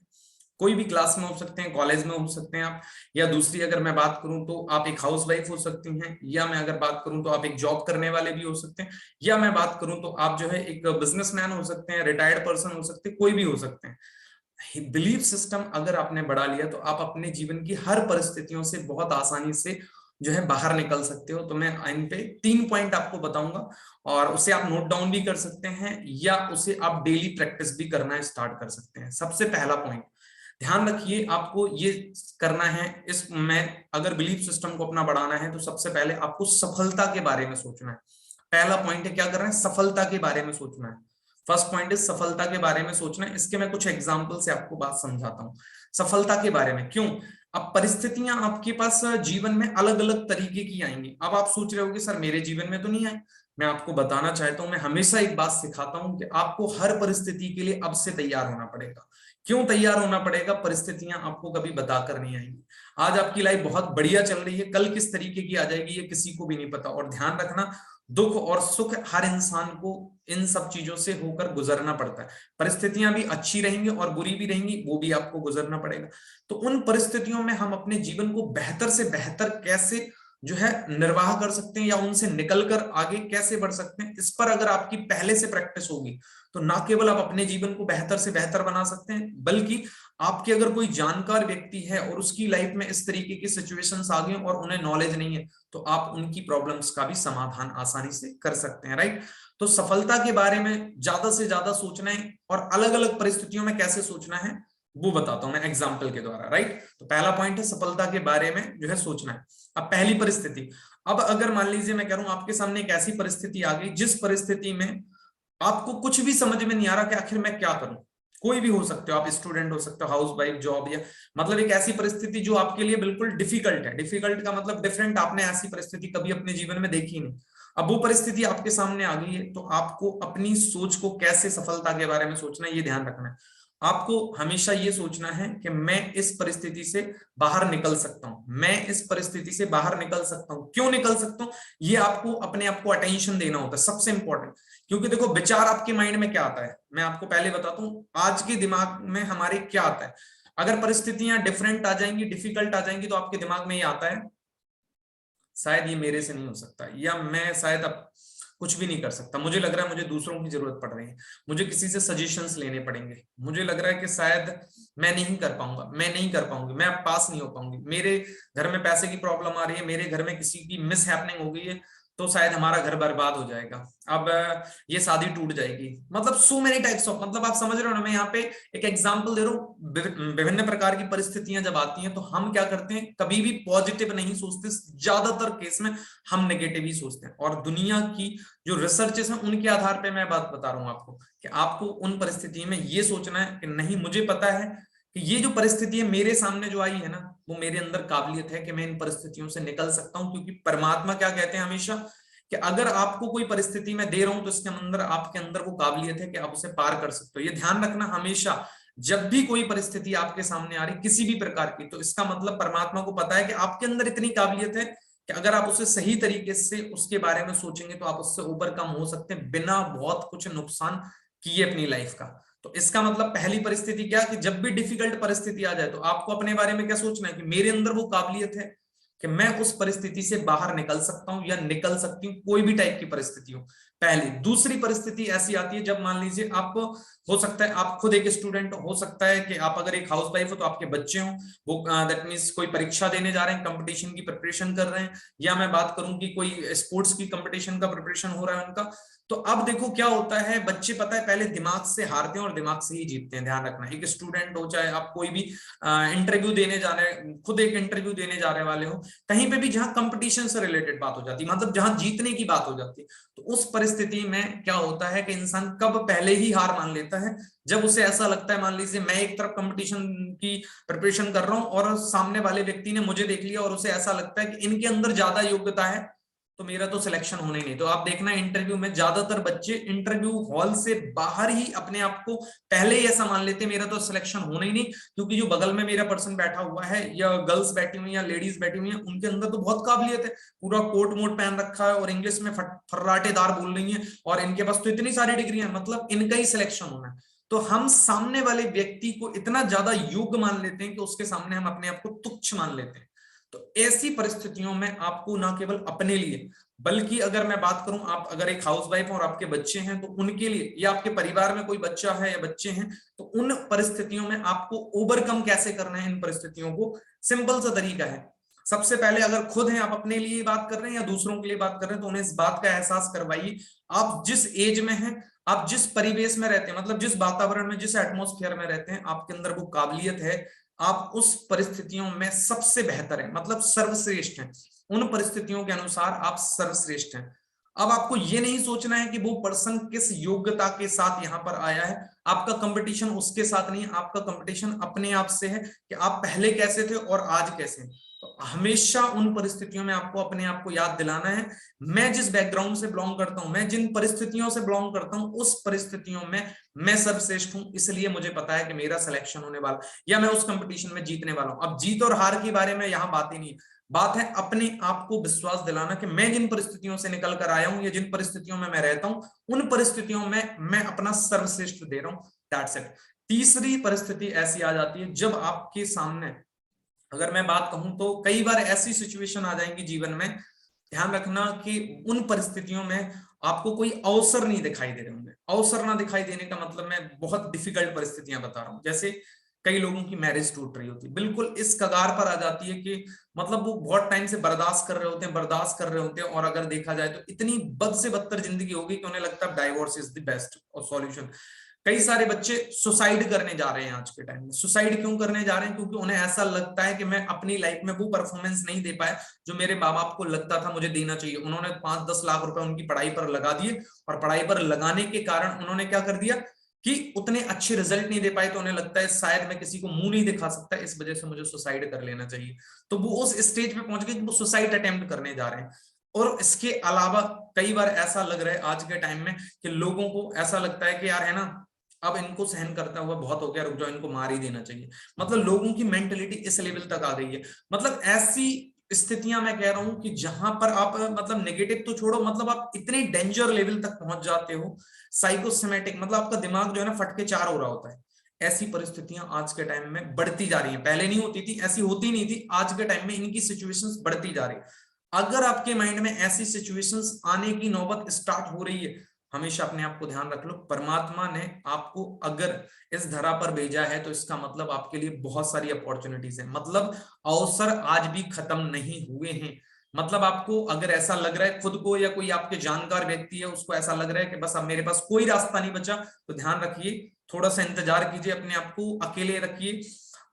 कोई भी क्लास में हो सकते हैं, कॉलेज में हो सकते हैं आप, या दूसरी अगर मैं बात करूं तो आप एक हाउसवाइफ हो सकती हैं, या मैं अगर बात करूं तो आप एक जॉब करने वाले भी हो सकते हैं, या मैं बात करूं तो आप जो है एक बिजनेसमैन हो सकते हैं, रिटायर्ड पर्सन हो सकते हैं, कोई भी हो सकते हैं। बिलीफ सिस्टम अगर आपने बढ़ा लिया तो आप अपने जीवन की हर परिस्थितियों से बहुत आसानी से जो है बाहर निकल सकते हो। तो मैं इन पे 3 पॉइंट आपको बताऊंगा और उसे आप नोट डाउन भी कर सकते हैं या उसे आप डेली प्रैक्टिस भी करना स्टार्ट कर सकते हैं। सबसे पहला पॉइंट ध्यान रखिए, आपको ये करना है, इस में अगर बिलीफ सिस्टम को अपना बढ़ाना है तो सबसे पहले आपको सफलता के बारे में सोचना है। पहला पॉइंट है, क्या कर रहे हैं, सफलता के बारे में सोचना है। फर्स्ट पॉइंट इज सफलता के बारे में सोचना है। इसके मैं कुछ एग्जांपल से आपको बात समझाता हूँ सफलता के बारे में। क्यों? अब परिस्थितियां आपके पास जीवन में अलग अलग तरीके की आएंगी। अब आप सोच रहे हो कि सर मेरे जीवन में तो नहीं आए। मैं आपको बताना चाहता हूं, मैं हमेशा एक बात सिखाता हूं कि आपको हर परिस्थिति के लिए अब से तैयार होना पड़ेगा। क्यों तैयार होना पड़ेगा? परिस्थितियां आपको कभी बताकर नहीं आएंगी। आज आपकी लाइफ बहुत बढ़िया चल रही है, कल किस तरीके की आ जाएगी ये किसी को भी नहीं पता। और ध्यान रखना, दुख और सुख हर इंसान को इन सब चीजों से होकर गुजरना पड़ता है। परिस्थितियां भी अच्छी रहेंगी और बुरी भी रहेंगी, वो भी आपको गुजरना पड़ेगा। तो उन परिस्थितियों में हम अपने जीवन को बेहतर से बेहतर कैसे जो है निर्वाह कर सकते हैं या उनसे निकलकर आगे कैसे बढ़ सकते हैं, इस पर अगर आपकी पहले से प्रैक्टिस होगी तो ना केवल आप अपने जीवन को बेहतर से बेहतर बना सकते हैं, बल्कि आपके अगर कोई जानकार व्यक्ति है और उसकी लाइफ में इस तरीके की सिचुएशंस आ गई और उन्हें नॉलेज नहीं है तो आप उनकी प्रॉब्लम्स का भी समाधान आसानी से कर सकते हैं, राइट। तो सफलता के बारे में ज्यादा से ज्यादा सोचना है और अलग अलग परिस्थितियों में कैसे सोचना है वो बताता हूं मैं एग्जाम्पल के द्वारा, राइट। तो पहला पॉइंट है सफलता के बारे में जो है सोचना है। अब पहली परिस्थिति, अब अगर मान लीजिए मैं कह रहा हूं आपके सामने एक ऐसी परिस्थिति आ गई जिस परिस्थिति में आपको कुछ भी समझ में नहीं आ रहा कि आखिर मैं क्या करूं। कोई भी हो सकते हो आप, स्टूडेंट हो सकते हो, हाउस वाइफ, जॉब, या मतलब एक ऐसी परिस्थिति जो आपके लिए बिल्कुल डिफिकल्ट है। डिफिकल्ट का मतलब डिफरेंट, आपने ऐसी परिस्थिति कभी अपने जीवन में देखी नहीं। अब वो परिस्थिति आपके सामने आ गई है, तो आपको अपनी सोच को कैसे सफलता के बारे में सोचना है, ये ध्यान रखना है। आपको हमेशा ये सोचना है कि मैं इस परिस्थिति से बाहर निकल सकता हूं, मैं इस परिस्थिति से बाहर निकल सकता हूं। क्यों निकल सकता हूं, ये आपको अपने आप को अटेंशन देना होता है, सबसे इंपॉर्टेंट। क्योंकि देखो, विचार आपके माइंड में क्या आता है, मैं आपको पहले बताता हूं आज के दिमाग में हमारे क्या आता है। अगर परिस्थितियां डिफरेंट आ जाएंगी, डिफिकल्ट आ जाएंगी, तो आपके दिमाग में ये आता है, शायद ये मेरे से नहीं हो सकता, या मैं शायद अब कुछ भी नहीं कर सकता, मुझे लग रहा है मुझे दूसरों की जरूरत पड़ रही है, मुझे किसी से सजेशंस लेने पड़ेंगे, मुझे लग रहा है कि शायद मैं नहीं कर पाऊंगा, मैं नहीं कर पाऊंगी, मैं अब पास नहीं हो पाऊंगी, मेरे घर में पैसे की प्रॉब्लम आ रही है, मेरे घर में किसी की मिस हैपनिंग हो गई है, तो शायद हमारा घर बर्बाद हो जाएगा, अब ये शादी टूट जाएगी। मतलब सो मेनी टाइप्स ऑफ, मतलब आप समझ रहे हो ना, मैं यहाँ पे एक एग्जांपल दे रहा हूँ। विभिन्न प्रकार की परिस्थितियां जब आती हैं, तो हम क्या करते हैं, कभी भी पॉजिटिव नहीं सोचते, ज्यादातर केस में हम नेगेटिव ही सोचते हैं। और दुनिया की जो रिसर्चेस हैं, उनके आधार पे मैं बात बता रहा हूँ आपको, कि आपको उन परिस्थिति में ये सोचना है कि नहीं, मुझे पता है कि ये जो परिस्थिति है मेरे सामने जो आई है ना, वो मेरे अंदर काबिलियत है कि मैं इन परिस्थितियों से निकल सकता हूँ। क्योंकि परमात्मा क्या कहते हैं हमेशा, कि अगर आपको कोई परिस्थिति में दे रहा हूं, तो इसके अंदर, आपके अंदर वो काबिलियत है कि आप उसे पार कर सकते हो। ये ध्यान रखना हमेशा, जब भी कोई परिस्थिति आपके सामने आ रही किसी भी प्रकार की, तो इसका मतलब परमात्मा को पता है कि आपके अंदर इतनी काबिलियत है कि अगर आप उसे सही तरीके से उसके बारे में सोचेंगे, तो आप उससे ओवरकम हो सकते हैं बिना बहुत कुछ नुकसान किए अपनी लाइफ का। तो इसका मतलब पहली परिस्थिति क्या, कि जब भी डिफिकल्ट परिस्थिति आ जाए, तो आपको अपने बारे में क्या सोचना है, कि मेरे अंदर वो काबिलियत है कि मैं उस परिस्थिति से बाहर निकल सकता हूं या निकल सकती हूँ, कोई भी टाइप की परिस्थिति हो। पहली। दूसरी परिस्थिति ऐसी आती है जब मान लीजिए आप, हो सकता है आप खुद एक स्टूडेंट हो सकता है कि आप अगर एक हाउस वाइफ हो तो आपके बच्चे हो, वो दैट मीन्स कोई परीक्षा देने जा रहे हैं, कंपटीशन की प्रिपरेशन कर रहे हैं, या मैं बात करूं कि कोई स्पोर्ट्स की कंपटीशन का प्रिपरेशन हो रहा है उनका। तो अब देखो क्या होता है, बच्चे पता है पहले दिमाग से हारते हैं और दिमाग से ही जीतते हैं। ध्यान रखना, एक स्टूडेंट हो चाहे आप कोई भी इंटरव्यू देने जा रहे हैं, खुद एक इंटरव्यू देने जाने वाले हो, कहीं पे भी जहां कंपटीशन से रिलेटेड बात हो जाती है, मतलब जहां जीतने की बात हो जाती है, तो उस परिस्थिति में क्या होता है कि इंसान कब पहले ही हार मान लेता है, जब उसे ऐसा लगता है, मान लीजिए मैं एक तरफ कंपटीशन की प्रिपरेशन कर रहा हूं और सामने वाले व्यक्ति ने मुझे देख लिया और उसे ऐसा लगता है कि इनके अंदर ज्यादा योग्यता है, तो मेरा तो सिलेक्शन होना ही नहीं। तो आप देखना इंटरव्यू में ज्यादातर बच्चे इंटरव्यू हॉल से बाहर ही अपने आप को पहले ही ऐसा मान लेते हैं, मेरा तो सिलेक्शन होना ही नहीं, क्योंकि जो बगल में मेरा पर्सन बैठा हुआ है, या गर्ल्स बैठी हुई या लेडीज बैठी हुई है, उनके अंदर तो बहुत काबिलियत है, पूरा कोट मोट पहन रखा है और इंग्लिश में फर्राटेदार बोल रही है, और इनके पास तो इतनी सारी डिग्री है, मतलब इनका ही सिलेक्शन होना है। तो हम सामने वाले व्यक्ति को इतना ज्यादा योग्य मान लेते हैं कि उसके सामने हम अपने आप को तुच्छ मान लेते हैं। तो ऐसी परिस्थितियों में आपको ना केवल अपने लिए, बल्कि अगर मैं बात करूं, आप अगर एक हाउसवाइफ और आपके बच्चे हैं, तो उनके लिए, या आपके परिवार में कोई बच्चा है या बच्चे हैं, तो उन परिस्थितियों में आपको ओवरकम कैसे करना है इन परिस्थितियों को, सिंपल सा तरीका है। सबसे पहले अगर खुद हैं आप, अपने लिए बात कर रहे हैं या दूसरों के लिए बात कर रहे हैं, तो उन्हें इस बात का एहसास करवाइए, आप जिस एज में हैं, आप जिस परिवेश में रहते हैं, मतलब जिस वातावरण में, जिस एटमॉस्फेयर में रहते हैं, आपके अंदर वो काबिलियत है, आप उस परिस्थितियों में सबसे बेहतर है, मतलब सर्वश्रेष्ठ है, उन परिस्थितियों के अनुसार आप सर्वश्रेष्ठ हैं। अब आपको ये नहीं सोचना है कि वो पर्सन किस योग्यता के साथ यहाँ पर आया है, आपका कंपटीशन उसके साथ नहीं, आपका कंपटीशन अपने आप से है, कि आप पहले कैसे थे और आज कैसे हैं। तो हमेशा उन परिस्थितियों में आपको अपने आप को याद दिलाना है, मैं जिस बैकग्राउंड से बिलोंग करता हूं, मैं जिन परिस्थितियों से बिलोंग करता हूं, उस परिस्थितियों में मैं सर्वश्रेष्ठ हूं, इसलिए मुझे पता है कि मेरा सिलेक्शन होने वाला, या मैं उस कंपटीशन में जीतने वाला हूं। अब जीत और हार के बारे में यहाँ बात ही नहीं, बात है अपने आप को विश्वास दिलाना कि मैं जिन परिस्थितियों से निकल कर आया हूं, या जिन परिस्थितियों में मैं रहता हूं, उन परिस्थितियों में मैं अपना सर्वश्रेष्ठ दे रहा हूं। That's it. तीसरी परिस्थिति ऐसी आ जाती है जब आपके सामने, अगर मैं बात कहूं तो कई बार ऐसी सिचुएशन आ जाएंगी जीवन में, ध्यान रखना कि उन परिस्थितियों में आपको कोई अवसर नहीं दिखाई दे रहे होंगे। अवसर ना दिखाई देने का मतलब मैं बहुत डिफिकल्ट परिस्थितियां बता रहा हूं, जैसे कई लोगों की मैरिज टूट रही होती है, बिल्कुल इस कगार पर आ जाती है कि मतलब वो बहुत टाइम से बर्दाश्त कर रहे होते हैं, बर्दाश्त कर रहे होते हैं, और अगर देखा जाए तो इतनी बद से बदतर जिंदगी होगी कि उन्हें लगता है डाइवोर्स इज द बेस्ट और सॉल्यूशन। कई सारे बच्चे सुसाइड करने जा रहे हैं आज के टाइम में। सुसाइड क्यों करने जा रहे हैं? क्योंकि उन्हें ऐसा लगता है कि मैं अपनी लाइफ में वो परफॉर्मेंस नहीं दे पाया जो मेरे माँ बाप को लगता था मुझे देना चाहिए। उन्होंने 5-10 लाख रुपए उनकी पढ़ाई पर लगा दिए, और पढ़ाई पर लगाने के कारण उन्होंने क्या कर दिया कि उतने अच्छे रिजल्ट नहीं दे पाए, तो उन्हें लगता है शायद मैं किसी को मुंह नहीं दिखा सकता, इस वजह से मुझे सुसाइड कर लेना चाहिए। तो वो उस स्टेज पे पहुंच गए कि वो सुसाइड अटेम्प्ट करने जा रहे हैं। और इसके अलावा कई बार ऐसा लग रहा है आज के टाइम में कि लोगों को ऐसा लगता है कि यार है ना, अब इनको सहन करता हुआ बहुत हो गया, रुक जाओ, इनको मार ही देना चाहिए। मतलब लोगों की मेंटेलिटी इस लेवल तक आ गई है। मतलब ऐसी स्थितियां मैं कह रहा हूं कि जहां पर आप मतलब नेगेटिव तो छोड़ो, मतलब आप इतने डेंजर लेवल तक पहुंच जाते हो, साइकोसोमैटिक, मतलब आपका दिमाग जो है ना फट के चार हो रहा होता है। ऐसी परिस्थितियां आज के टाइम में बढ़ती जा रही हैं। पहले नहीं होती थी, ऐसी होती नहीं थी, आज के टाइम में इनकी सिचुएशंस बढ़ती जा रही है। अगर आपके माइंड में ऐसी सिचुएशंस आने की नौबत स्टार्ट हो रही है, हमेशा अपने आप को ध्यान रख लो, परमात्मा ने आपको अगर इस धरा पर भेजा है तो इसका मतलब आपके लिए बहुत सारी अपॉर्चुनिटीज है। मतलब अवसर आज भी खत्म नहीं हुए हैं। मतलब आपको अगर ऐसा लग रहा है खुद को, या कोई आपके जानकार व्यक्ति है उसको ऐसा लग रहा है कि बस अब मेरे पास कोई रास्ता नहीं बचा, तो ध्यान रखिए, थोड़ा सा इंतजार कीजिए, अपने आप को अकेले रखिए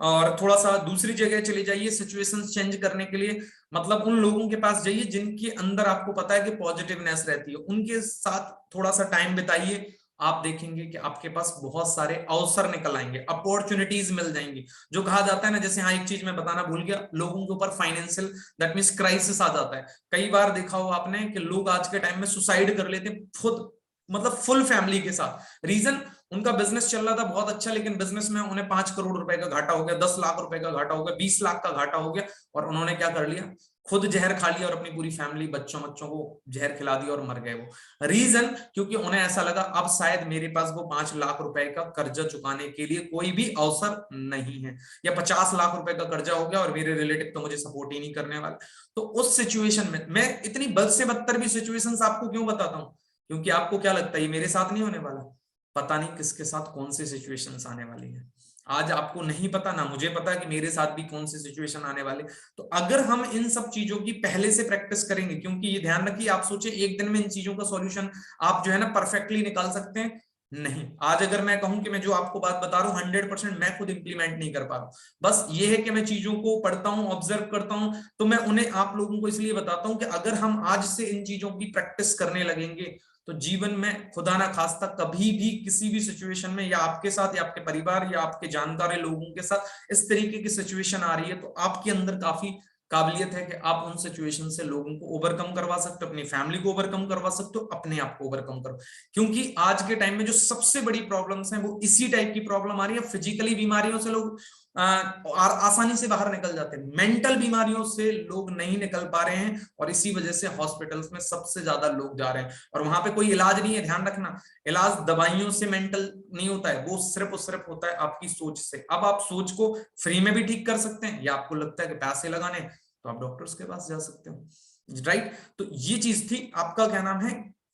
और थोड़ा सा दूसरी जगह चले जाइए सिचुएशंस चेंज करने के लिए। मतलब उन लोगों के पास जाइए जिनके अंदर आपको पता है कि पॉजिटिवनेस रहती है, उनके साथ थोड़ा सा टाइम बिताइए। आप देखेंगे कि आपके पास बहुत सारे अवसर निकल आएंगे, अपॉर्चुनिटीज मिल जाएंगी। जो कहा जाता है ना, जैसे हाँ एक चीज मैं बताना भूल गया, लोगों के ऊपर फाइनेंशियल दैट मींस क्राइसिस आ जाता है। कई बार देखा हो आपने कि लोग आज के टाइम में सुसाइड कर लेते हैं खुद, मतलब फुल फैमिली के साथ। रीजन, उनका बिजनेस चल रहा था बहुत अच्छा, लेकिन बिजनेस में उन्हें 5 करोड़ रुपए का घाटा हो गया, 10 लाख रुपए का घाटा हो गया, 20 लाख का घाटा हो गया, और उन्होंने क्या कर लिया, खुद जहर खा लिया और अपनी पूरी फैमिली बच्चों को जहर खिला दिया और मर गए वो। रीजन, क्योंकि उन्हें ऐसा लगा अब शायद मेरे पास वो 5 लाख रुपए का कर्जा चुकाने के लिए कोई भी अवसर नहीं है, या 50 लाख रुपए का कर्जा हो गया और मेरे रिलेटिव तो मुझे सपोर्ट ही नहीं करने वाले। तो उस सिचुएशन में मैं इतनी बद से बदतर भी सिचुएशंस आपको क्यों बताता हूँ, क्योंकि आपको क्या लगता है ये मेरे साथ नहीं होने वाला, पता नहीं किसके साथ कौन सी सिचुएशंस आने वाली है। आज आपको नहीं पता, ना मुझे पता कि मेरे साथ भी कौन सी सिचुएशन आने वाली। तो अगर हम इन सब चीजों की पहले से प्रैक्टिस करेंगे, क्योंकि ये ध्यान रखिए, आप सोचे एक दिन में इन चीजों का सॉल्यूशन आप जो है ना परफेक्टली निकाल सकते हैं, नहीं। आज अगर मैं कहूं कि मैं जो आपको बात बता रहा हूं 100% मैं खुद इंप्लीमेंट नहीं कर पा रहा हूं, बस ये है कि मैं चीजों को पढ़ता हूं, ऑब्जर्व करता हूं, तो मैं उन्हें आप लोगों को इसलिए बताता हूं कि अगर हम आज से इन चीजों की प्रैक्टिस करने लगेंगे तो जीवन में खुदा ना खास्ता कभी भी किसी भी सिचुएशन में, या आपके साथ या आपके परिवार या आपके जानकार लोगों के साथ इस तरीके की सिचुएशन आ रही है, तो आपके अंदर काफी काबिलियत है कि आप उन सिचुएशन से लोगों को ओवरकम करवा सकते हो, अपनी फैमिली को ओवरकम करवा सकते हो, अपने आप को ओवरकम करो। क्योंकि आज के टाइम में जो सबसे बड़ी प्रॉब्लम्स हैं वो इसी टाइप की प्रॉब्लम आ रही है। फिजिकली बीमारियों से लोग आसानी से बाहर निकल जाते हैं, मेंटल बीमारियों से लोग नहीं निकल पा रहे हैं, और इसी वजह से हॉस्पिटल्स में सबसे ज्यादा लोग जा रहे हैं। और वहां पे कोई इलाज नहीं है, ध्यान रखना, इलाज दवाइयों से मेंटल नहीं होता है, वो सिर्फ और सिर्फ होता है आपकी सोच से। अब आप सोच को फ्री में भी ठीक कर सकते हैं, या आपको लगता है कि पैसे लगाने, तो आप डॉक्टर्स के पास जा सकते हो, राइट। तो ये चीज थी आपका क्या नाम है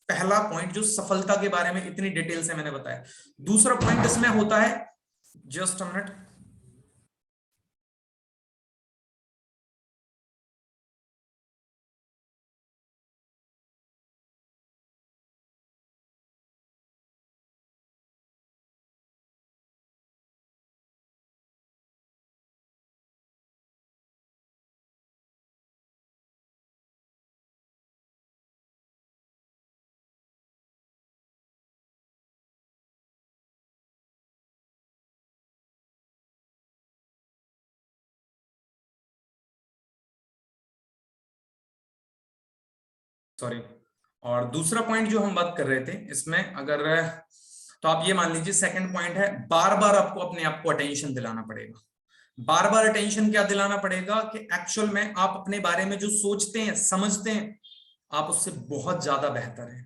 पहला पॉइंट, जो सफलता के बारे में इतनी डिटेल से मैंने बताया। दूसरा पॉइंट इसमें होता है, जस्ट अ मिनट, सॉरी। और दूसरा पॉइंट जो हम बात कर रहे थे इसमें, अगर तो आप ये मान लीजिए सेकंड पॉइंट है, बार बार आपको अपने आप को अटेंशन दिलाना पड़ेगा। बार बार अटेंशन क्या दिलाना पड़ेगा कि एक्चुअल में आप अपने बारे में जो सोचते हैं समझते हैं, आप उससे बहुत ज्यादा बेहतर है।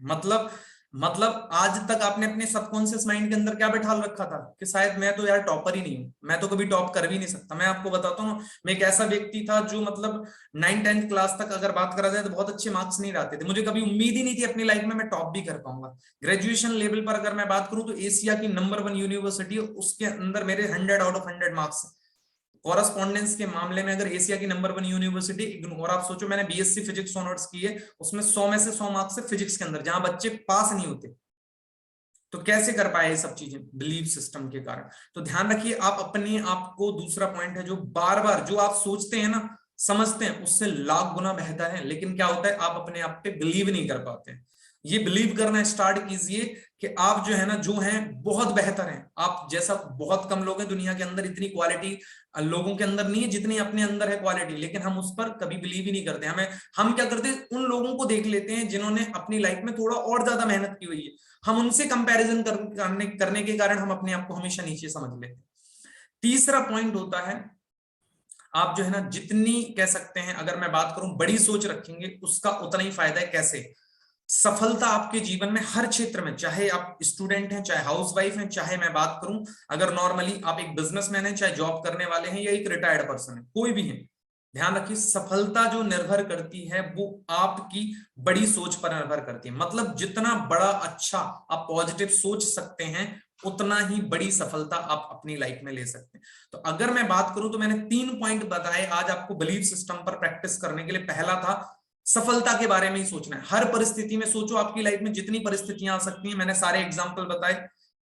मतलब आज तक आपने अपने सबकॉन्शियस माइंड के अंदर क्या बैठा रखा था कि शायद मैं तो यार टॉपर ही नहीं हूं, मैं तो कभी टॉप कर भी नहीं सकता। मैं आपको बताता हूँ, मैं एक ऐसा व्यक्ति था जो मतलब 9th-10th क्लास तक अगर बात करा जाए तो बहुत अच्छे मार्क्स नहीं लाते थे, मुझे कभी उम्मीद ही नहीं थी अपनी लाइफ में मैं टॉप भी कर पाऊंगा। ग्रेजुएशन लेवल पर अगर मैं बात करूं तो एशिया की नंबर 1 यूनिवर्सिटी, उसके अंदर मेरे 100 आउट ऑफ 100 मार्क्स। कॉरेस्पॉन्डेंस के मामले में अगर एशिया की नंबर 1 यूनिवर्सिटी, और आप सोचो मैंने बीएससी फिजिक्स ऑनर्स की है, उसमें 100 में से 100 मार्क्स है फिजिक्स के अंदर, जहां बच्चे पास नहीं होते। तो कैसे कर पाए ये सब चीजें? बिलीव सिस्टम के कारण। तो ध्यान रखिए, आप अपने आप को, दूसरा पॉइंट है जो बार बार जो आप सोचते हैं ना, समझते हैं, उससे लाख गुना बेहतर है, लेकिन क्या होता है, आप अपने आप पे बिलीव नहीं कर पाते हैं। ये बिलीव करना स्टार्ट कीजिए कि आप जो है ना, जो हैं बहुत बेहतर हैं, आप जैसा बहुत कम लोग हैं दुनिया के अंदर, इतनी क्वालिटी लोगों के अंदर नहीं है जितनी अपने अंदर है क्वालिटी, लेकिन हम उस पर कभी बिलीव ही नहीं करते। हम क्या करते हैं, उन लोगों को देख लेते हैं जिन्होंने अपनी लाइफ में थोड़ा और ज्यादा मेहनत की हुई है, हम उनसे कंपैरिजन करने के कारण हम अपने आप को हमेशा नीचे समझ लेते हैं। तीसरा पॉइंट होता है, आप जो है ना, जितनी कह सकते हैं, अगर मैं बात करूं बड़ी सोच रखेंगे उसका उतना ही फायदा है। कैसे? सफलता आपके जीवन में हर क्षेत्र में, चाहे आप स्टूडेंट हैं, चाहे हाउसवाइफ हैं, चाहे मैं बात करूं अगर नॉर्मली आप एक बिजनेसमैन हैं, चाहे जॉब करने वाले हैं, या एक रिटायर्ड पर्सन है, कोई भी है, ध्यान रखिए सफलता जो निर्भर करती है वो आपकी बड़ी सोच पर निर्भर करती है। मतलब जितना बड़ा अच्छा आप पॉजिटिव सोच सकते हैं, उतना ही बड़ी सफलता आप अपनी लाइफ में ले सकते हैं। तो अगर मैं बात करूं तो मैंने 3 पॉइंट बताए आज आपको बिलीफ सिस्टम पर प्रैक्टिस करने के लिए। पहला था सफलता के बारे में ही सोचना है, हर परिस्थिति में सोचो, आपकी लाइफ में जितनी परिस्थितियां आ सकती हैं, मैंने सारे एग्जांपल बताए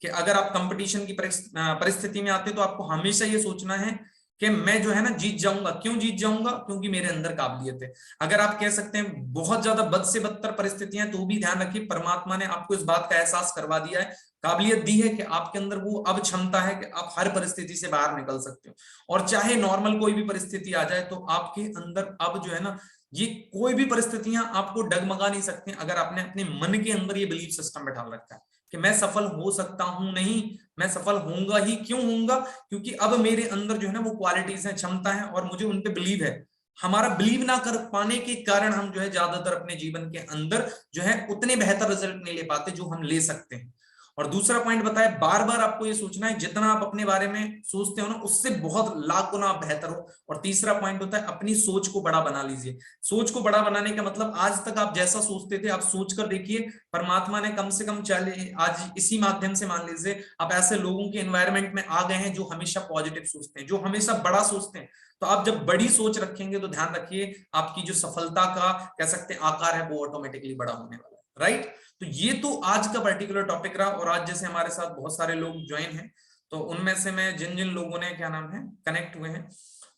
कि अगर आप कंपटीशन की परिस्थिति में आते तो आपको हमेशा ये सोचना है कि मैं जो है ना जीत जाऊंगा। क्यों जीत जाऊंगा? क्योंकि मेरे अंदर काबिलियत है। अगर आप कह सकते हैं बहुत ज्यादा बद से बदतर परिस्थितियां, तो भी ध्यान रखिए परमात्मा ने आपको इस बात का एहसास करवा दिया है, काबिलियत दी है कि आपके अंदर वो अब क्षमता है कि आप हर परिस्थिति से बाहर निकल सकते हो। और चाहे नॉर्मल कोई भी परिस्थिति आ जाए, तो आपके अंदर अब जो है ना, ये कोई भी परिस्थितियां आपको डगमगा नहीं सकती अगर आपने अपने मन के अंदर ये बिलीफ सिस्टम बैठा रखा है कि मैं सफल हो सकता हूं। नहीं, मैं सफल होऊंगा ही। क्यों होऊंगा? क्योंकि अब मेरे अंदर जो है ना वो क्वालिटीज हैं, क्षमता है, और मुझे उन पे बिलीव है। हमारा बिलीव ना कर पाने के कारण हम जो है ज्यादातर अपने जीवन के अंदर जो है उतने बेहतर रिजल्ट नहीं ले पाते जो हम ले सकते हैं। और दूसरा पॉइंट बताया, बार बार आपको ये सोचना है जितना आप अपने बारे में सोचते हो ना, उससे बहुत लाख गुना आप बेहतर हो। और तीसरा पॉइंट होता है, अपनी सोच को बड़ा बना लीजिए। सोच को बड़ा बनाने का मतलब, आज तक आप जैसा सोचते थे आप सोच कर देखिए, परमात्मा ने कम से कम चले आज इसी माध्यम से मान लीजिए आप ऐसे लोगों के एनवायरमेंट में आ गए हैं जो हमेशा पॉजिटिव सोचते हैं, जो हमेशा बड़ा सोचते हैं। तो आप जब बड़ी सोच रखेंगे तो ध्यान रखिए आपकी जो सफलता का कह सकते हैं आकार है वो ऑटोमेटिकली बड़ा होने वाला है। राइट? तो ये तो आज का पर्टिकुलर टॉपिक रहा। और आज जैसे हमारे साथ बहुत सारे लोग ज्वाइन हैं, तो उनमें से मैं जिन जिन लोगों ने क्या नाम है कनेक्ट हुए हैं,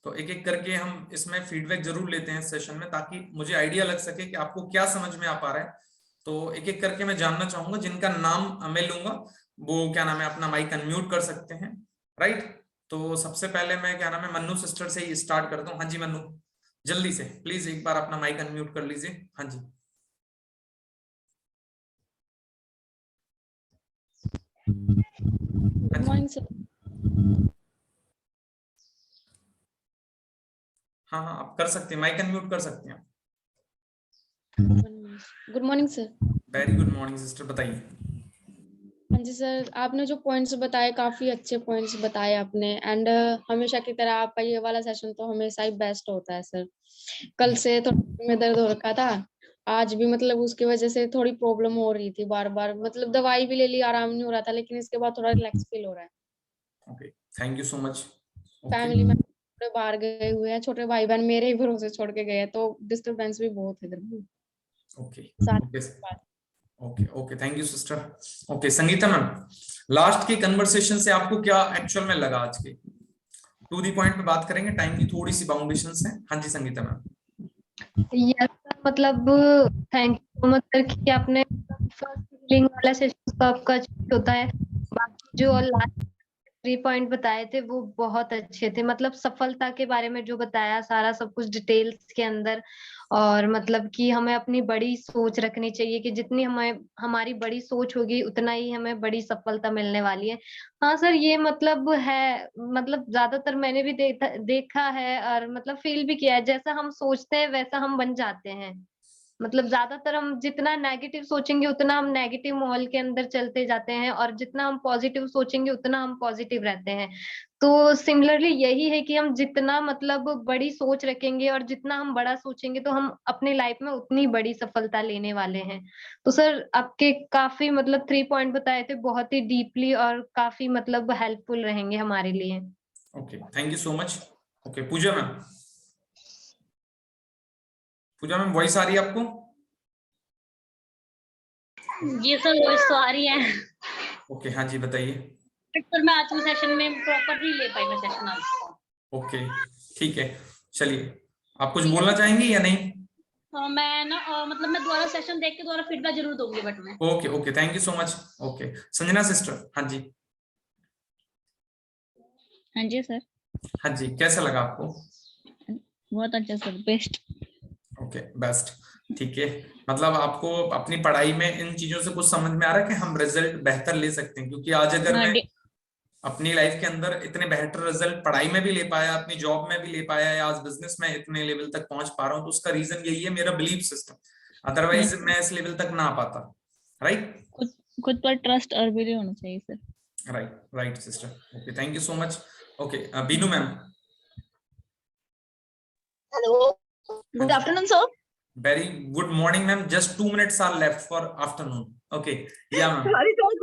तो एक एक करके हम इसमें फीडबैक जरूर लेते हैं सेशन में, ताकि मुझे आइडिया लग सके कि आपको क्या समझ में आ पा रहा है। तो एक एक करके मैं जानना चाहूंगा, जिनका नाम मैं लूंगा वो क्या नाम है अपना माइक अनम्यूट कर सकते हैं। राइट? तो सबसे पहले मैं क्या नाम है मन्नू सिस्टर से ही स्टार्ट करता हूँ। हाँ जी मन्नू, जल्दी से प्लीज एक बार अपना माइक अनम्यूट कर लीजिए। हाँ जी। Good morning sir. हाँ हाँ, आप कर सकते हैं, माइक अनम्यूट कर सकते हैं। Good morning sir. Very good morning sister, बताइए। हाँ जी सर, आपने जो पॉइंट्स बताए काफी अच्छे पॉइंट्स बताए आपने। एंड हमेशा की तरह आपका ये वाला सेशन तो हमेशा ही बेस्ट होता है सर। कल से थोड़ा में दर्द हो रखा था, आज भी मतलब उसकी वजह से थोड़ी प्रॉब्लम हो रही थी बार बार, मतलब दवाई भी ले ली, आराम नहीं हो रहा था, लेकिन इसके बाद थोड़ा रिलैक्स फील हो रहा है। Okay, thank you so much. Okay family में थोड़े बाहर गए हुए हैं, छोटे भाई बहन मेरे ही भरोसे छोड़ के गए हैं, तो डिस्टरबेंस भी बहुत है इधर भी ओके साथ ओके बात। Okay okay, thank you sister. Okay Sangeeta ma'am, last की कन्वर्सेशन से आपको क्या एक्चुअल में लगा? आज के टू दी पॉइंट पे बात करेंगे, टाइम की थोड़ी सी बाउंडेशंस है। हाँ जी संगीता मैम। यस सर, मतलब thank you so much sir कि आपने फर्स्ट हीलिंग वाला सेशन तो आपका अच्छा होता है। बाकी जो लास्ट 3 पॉइंट बताए थे वो बहुत अच्छे थे, मतलब सफलता के बारे में जो बताया सारा सब कुछ डिटेल्स के अंदर। और मतलब कि हमें अपनी बड़ी सोच रखनी चाहिए कि जितनी हमें हमारी बड़ी सोच होगी उतना ही हमें बड़ी सफलता मिलने वाली है। हाँ सर, ये मतलब है, मतलब ज्यादातर मैंने भी देखा है और मतलब फील भी किया है, जैसा हम सोचते हैं वैसा हम बन जाते हैं। मतलब ज्यादातर हम जितना नेगेटिव सोचेंगे उतना हम नेगेटिव माहौल के अंदर चलते जाते हैं, और जितना हम पॉजिटिव सोचेंगे उतना हम पॉजिटिव रहते हैं। तो सिमिलरली यही है कि हम जितना मतलब बड़ी सोच रखेंगे और जितना हम बड़ा सोचेंगे तो हम अपनी लाइफ में उतनी बड़ी सफलता लेने वाले हैं। तो सर आपके काफी मतलब 3 पॉइंट बताए थे, बहुत ही डीपली और काफी मतलब हेल्पफुल रहेंगे हमारे लिए। Okay, thank you so much. Okay Pooja ma'am, Pooja ma'am voice आ रही है आपको? जी सर, वॉइस तो आ रही है। ओके, हाँ जी बताइए। पर मैं आज के सेशन में प्रॉपर नहीं ले पाई मैं सेशन आज का। ओके ठीक है, चलिए आप कुछ बोलना चाहेंगे या नहीं? मैं ना मतलब मैं दोबारा सेशन देख के दोबारा फीडबैक जरूर दूंगी बट मैं। Okay okay, thank you so much. Okay, Sanjana sister, हाँ जी। हाँ जी सर, हाँ जी, कैसा लगा आपको? बहुत अच्छा सर, बेस्ट। ओके, बेस्ट, ठीक है। मतलब आपको अपनी पढ़ाई में इन चीजों से कुछ समझ में आ रहा है कि हम रिजल्ट बेहतर ले सकते हैं, क्योंकि आज अगर हाँ, मैं अपनी लाइफ के अंदर इतने बेहतर रिजल्ट पढ़ाई में भी ले पाया, अपनी जॉब में भी ले पाया, या आज बिजनेस में इतने लेवल तक पहुंच पा रहा हूं, तो उसका रीजन यही है, मेरा बिलीफ सिस्टम। अदरवाइज मैं इस लेवल तक ना आ पाता। राइट, खुद पर ट्रस्ट और भी होना चाहिए sir. Right right sister, okay, thank you so much. Okay, Beenu ma'am. Hello, good afternoon sir. Very good morning ma'am, just 2 minutes are left for afternoon. Okay, yeah ma'am. Sorry sir,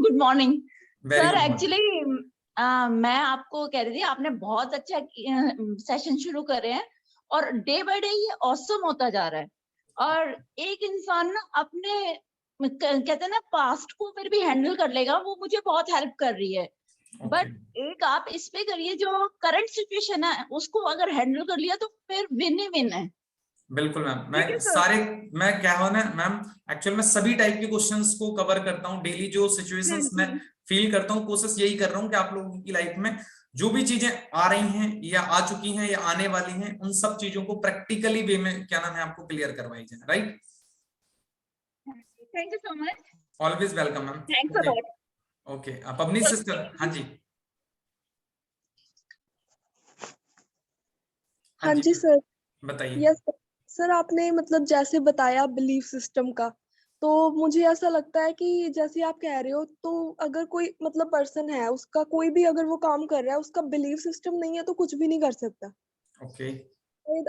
good morning Very sir. good morning. Actually मैं आपको कह रही थी, आपने बहुत अच्छा session शुरू करे हैं और डे बाय डे ये ऑसम होता जा रहा है। और एक इंसान ना अपने कहते हैं ना पास्ट को फिर भी हैंडल कर लेगा, वो मुझे बहुत हेल्प कर रही है। बट एक आप इस पे करिए, जो करंट सिचुएशन है उसको अगर हैंडल कर लिया तो फिर विन ही विन है। बिल्कुल मैम, मैं क्या हो ना मैम, एक्चुअल में सभी टाइप के क्वेश्चंस को कवर करता हूँ डेली। जो सिचुएशंस मैं फील करता हूँ, कोशिश यही कर रहा हूँ कि आप लोगों की लाइफ में जो भी चीजें आ रही हैं या आ चुकी हैं या आने वाली हैं, उन सब चीजों को प्रैक्टिकली वे में क्या नाम है आपको क्लियर करवाई जाए। Right, thank you so much. Always welcome ma'am. Thanks a lot. Okay, आप अपनी सिस्टर, हाँ जी। हाँ जी सर, बताइए। यस सर, आपने मतलब जैसे बताया बिलीफ सिस्टम का, तो मुझे ऐसा लगता है कि जैसे आप कह रहे हो, तो अगर कोई मतलब पर्सन है, उसका कोई भी अगर वो काम कर रहा है, उसका बिलीफ सिस्टम नहीं है तो कुछ भी नहीं कर सकता। ओके,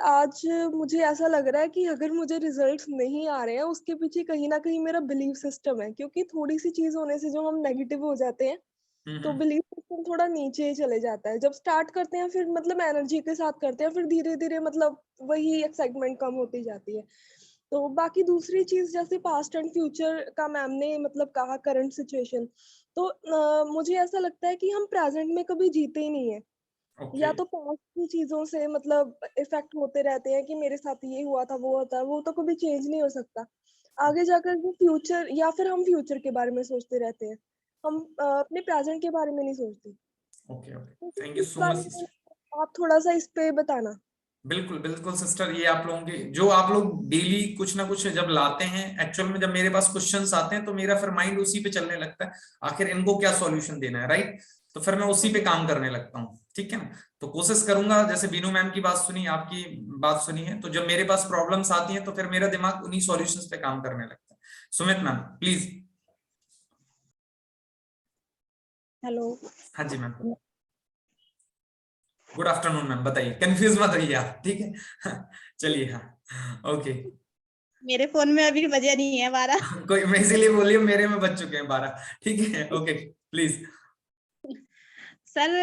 आज मुझे ऐसा लग रहा है कि अगर मुझे रिजल्ट्स नहीं आ रहे हैं, उसके पीछे कहीं ना कहीं मेरा बिलीफ सिस्टम है, क्योंकि थोड़ी सी चीज होने से जो हम नेगेटिव हो जाते हैं, तो बिलीफ सिस्टम थोड़ा नीचे ही चले जाता है। जब स्टार्ट करते हैं फिर मतलब एनर्जी के साथ करते हैं, फिर धीरे धीरे मतलब वही एक्साइटमेंट कम होती जाती है। तो बाकी दूसरी चीज, जैसे पास्ट एंड फ्यूचर का मैम ने मतलब कहा, करंट सिचुएशन, तो मुझे ऐसा लगता है कि हम प्रेजेंट में कभी जीते ही नहीं है। या तो पास्ट की चीजों से मतलब इफेक्ट होते रहते हैं कि मेरे साथ ये हुआ था, वो होता है, वो तो कभी चेंज नहीं हो सकता। आगे जाकर जो फ्यूचर, या फिर हम फ्यूचर के बारे में सोचते रहते हैं, हम अपने प्रेजेंट के बारे में नहीं सोचते। ओके ओके, तो थैंक यू इस सो बारे मच। में आप थोड़ा सा इस पे बताना। बिल्कुल बिल्कुल सिस्टर, ये आप लोगों के जो आप लोग डेली कुछ ना कुछ जब लाते हैं, एक्चुअल में जब मेरे पास क्वेश्चंस आते हैं तो मेरा फिर माइंड उसी पे चलने लगता है, आखिर इनको क्या सॉल्यूशन देना है। राइट, तो फिर मैं उसी पे काम करने लगता हूँ। ठीक है ना, तो कोशिश करूंगा, जैसे बीनू मैम की बात सुनी, आपकी बात सुनी है, तो जब मेरे पास प्रॉब्लम्स आती हैं तो फिर मेरा दिमाग उन्हीं सॉल्यूशंस पे काम करने लगता है। Sumit ma'am please. हेलो। हाँ जी मैम, गुड आफ्टरनून मैम, बताइए, कंफ्यूज मत होइए आप, ठीक है। चलिए, हाँ, ओके। मेरे फोन में अभी बजा नहीं है 12। कोई, मैं इसीलिए बोलिए, मेरे में बज चुके हैं 12। ठीक है, ओके प्लीज। सर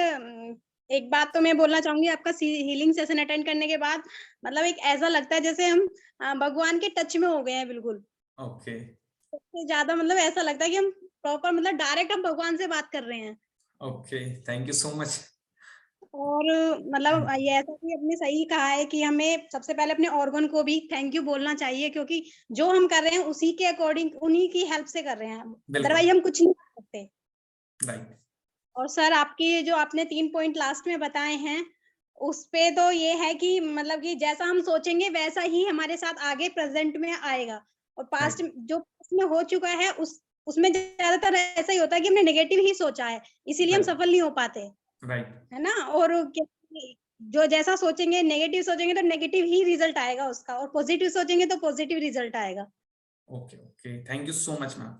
एक बात तो मैं बोलना चाहूंगी, आपका हीलिंग सेशन अटेंड करने के बाद मतलब एक ऐसा लगता है जैसे हम भगवान के टच में हो गए हैं बिल्कुल। ओके, सबसे ज्यादा मतलब ऐसा लगता है कि हम प्रॉपर मतलब डायरेक्ट हम भगवान से बात कर रहे हैं। Okay, thank you so much. और मतलब ये ऐसा कि आपने सही कहा है कि हमें सबसे पहले अपने ऑर्गन को भी थैंक यू बोलना चाहिए, क्योंकि जो हम कर रहे हैं उसी के अकॉर्डिंग, उन्हीं की हेल्प से कर रहे हैं, अदरवाइज हम कुछ नहीं कर सकते। राइट। और सर आपकी जो आपने 3 पॉइंट लास्ट में बताए हैं, उस पे तो ये है कि मतलब कि जैसा हम सोचेंगे वैसा ही हमारे साथ आगे प्रेजेंट में आएगा। और पास्ट जो पास्ट में हो चुका है उसमें ज्यादातर ऐसा ही होता है कि हमने नेगेटिव ही सोचा है, इसीलिए हम सफल नहीं हो पाते, राइट, है ना। और जो जैसा सोचेंगे, नेगेटिव सोचेंगे तो नेगेटिव ही रिजल्ट आएगा उसका, और पॉजिटिव सोचेंगे तो पॉजिटिव रिजल्ट आएगा। Okay okay, thank you so much ma'am.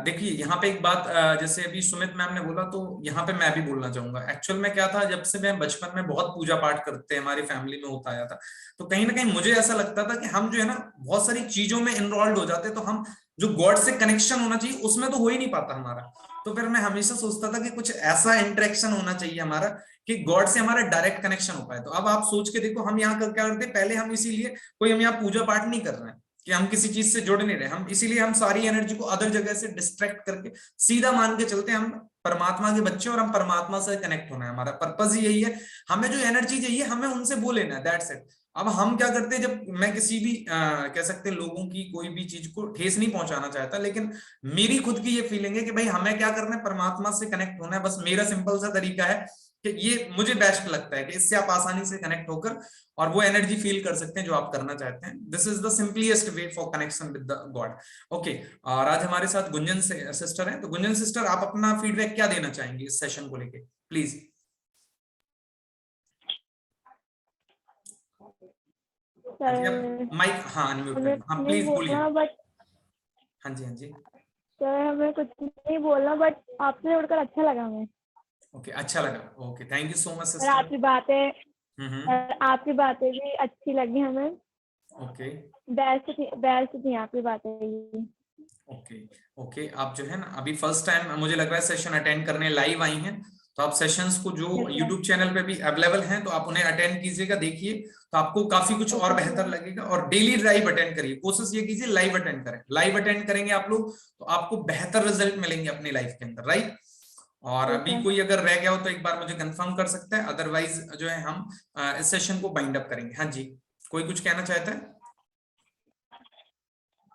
देखिए यहाँ पे एक बात, जैसे अभी सुमित मैम ने बोला, तो यहाँ पे मैं भी बोलना चाहूंगा। एक्चुअल में क्या था, जब से मैं बचपन में बहुत पूजा पाठ करते हमारी फैमिली में होता आया था, तो कहीं ना कहीं मुझे ऐसा लगता था कि हम जो है ना बहुत सारी चीजों में इन्वॉल्व हो जाते, तो हम जो गॉड से कनेक्शन होना चाहिए उसमें तो हो ही नहीं पाता हमारा। तो फिर मैं हमेशा सोचता था कि कुछ ऐसा इंटरेक्शन होना चाहिए हमारा कि गॉड से हमारा डायरेक्ट कनेक्शन हो पाए। तो अब आप सोच के देखो, हम यहाँ क्या करते, पहले हम इसीलिए कोई हम यहाँ पूजा पाठ नहीं कर रहे हैं कि हम किसी चीज से जुड़ नहीं रहे, हम इसीलिए हम सारी एनर्जी को अदर जगह से डिस्ट्रैक्ट करके सीधा मान के चलते हैं हम परमात्मा के बच्चे और हम परमात्मा से कनेक्ट होना है, हमारा पर्पस ही यही है। हमें जो एनर्जी चाहिए हमें उनसे वो लेना है, दैट्स इट। अब हम क्या करते हैं, जब मैं किसी भी कह सकते हैं लोगों की कोई भी चीज को ठेस नहीं पहुंचाना चाहता, लेकिन मेरी खुद की ये फीलिंग है कि भाई हमें क्या करना है, परमात्मा से कनेक्ट होना है। बस मेरा सिंपल सा तरीका है कि ये मुझे बेस्ट लगता है कि इससे आप आसानी से कनेक्ट होकर और वो एनर्जी फील कर सकते हैं जो आप करना चाहते हैं। This is the simplest way for connection with the God. Okay, और आज हमारे साथ गुंजन सिस्टर हैं, तो गुंजन सिस्टर आप अपना फीडबैक क्या देना चाहेंगे इस सेशन को लेके, प्लीज। माइक हाँ अनम्यूट करें, हाँ प्लीज बोलिए। हाँ जी हाँ जी सर हमें कुछ नहीं बोलना, बट आपसे जुड़कर अच्छा लगा हमें। ओके, अच्छा लगा, okay, thank you so much sir sister. आपकी बातें भी अच्छी लगी हमें। ओके, बेस्ट थी आपकी बातें। ओके ओके, आप जो है ना अभी फर्स्ट टाइम मुझे लग रहा है सेशन अटेंड करने लाइव आई हैं, तो आप सेशंस को जो YouTube चैनल पे भी अवेलेबल हैं तो आप उन्हें अटेंड कीजिएगा, देखिए तो आपको काफी कुछ और बेहतर लगेगा। और डेली लाइव अटेंड करिए, कोशिश ये कीजिए लाइव अटेंड करें, लाइव अटेंड करेंगे आप लोग तो आपको बेहतर रिजल्ट मिलेंगे अपनी लाइफ के अंदर, राइट। और अभी कोई अगर रह गया हो तो एक बार मुझे कंफर्म कर सकता है, अदरवाइज जो है हम इस सेशन को बाइंड अप करेंगे। हाँ जी, कोई कुछ कहना चाहता है?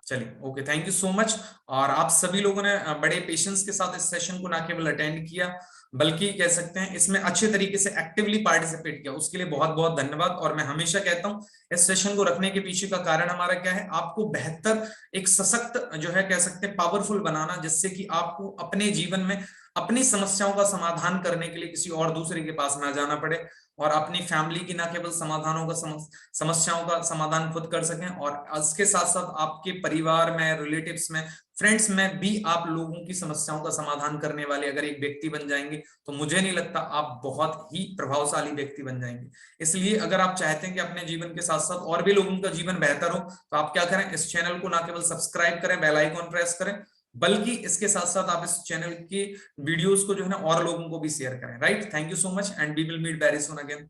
चलिए, okay, thank you so much. और आप सभी लोगों ने बड़े पेशेंस के साथ इस सेशन को ना केवल अटेंड किया बल्कि कह सकते हैं इसमें अच्छे तरीके से एक्टिवली पार्टिसिपेट किया, उसके लिए बहुत बहुत धन्यवाद। और मैं हमेशा कहता हूं इस सेशन को रखने के पीछे का कारण हमारा क्या है, आपको बेहतर एक सशक्त जो है कह सकते हैं पावरफुल बनाना, जिससे कि आपको अपने जीवन में अपनी समस्याओं का समाधान करने के लिए किसी और दूसरे के पास ना जाना पड़े और अपनी फैमिली की ना केवल समाधानों का समस्याओं का समाधान खुद कर सकें, और इसके साथ साथ आपके परिवार में, रिलेटिव्स में, फ्रेंड्स में भी आप लोगों की समस्याओं का समाधान करने वाले अगर एक व्यक्ति बन जाएंगे तो मुझे नहीं लगता आप बहुत ही प्रभावशाली व्यक्ति बन जाएंगे। इसलिए अगर आप चाहते हैं कि अपने जीवन के साथ साथ और भी लोगों का जीवन बेहतर हो तो आप क्या करें, इस चैनल को ना केवल सब्सक्राइब करें, बेल आइकॉन प्रेस करें, बल्कि इसके साथ साथ आप इस चैनल की वीडियोस को जो है ना और लोगों को भी शेयर करें, right. Thank you so much and we will meet very soon again.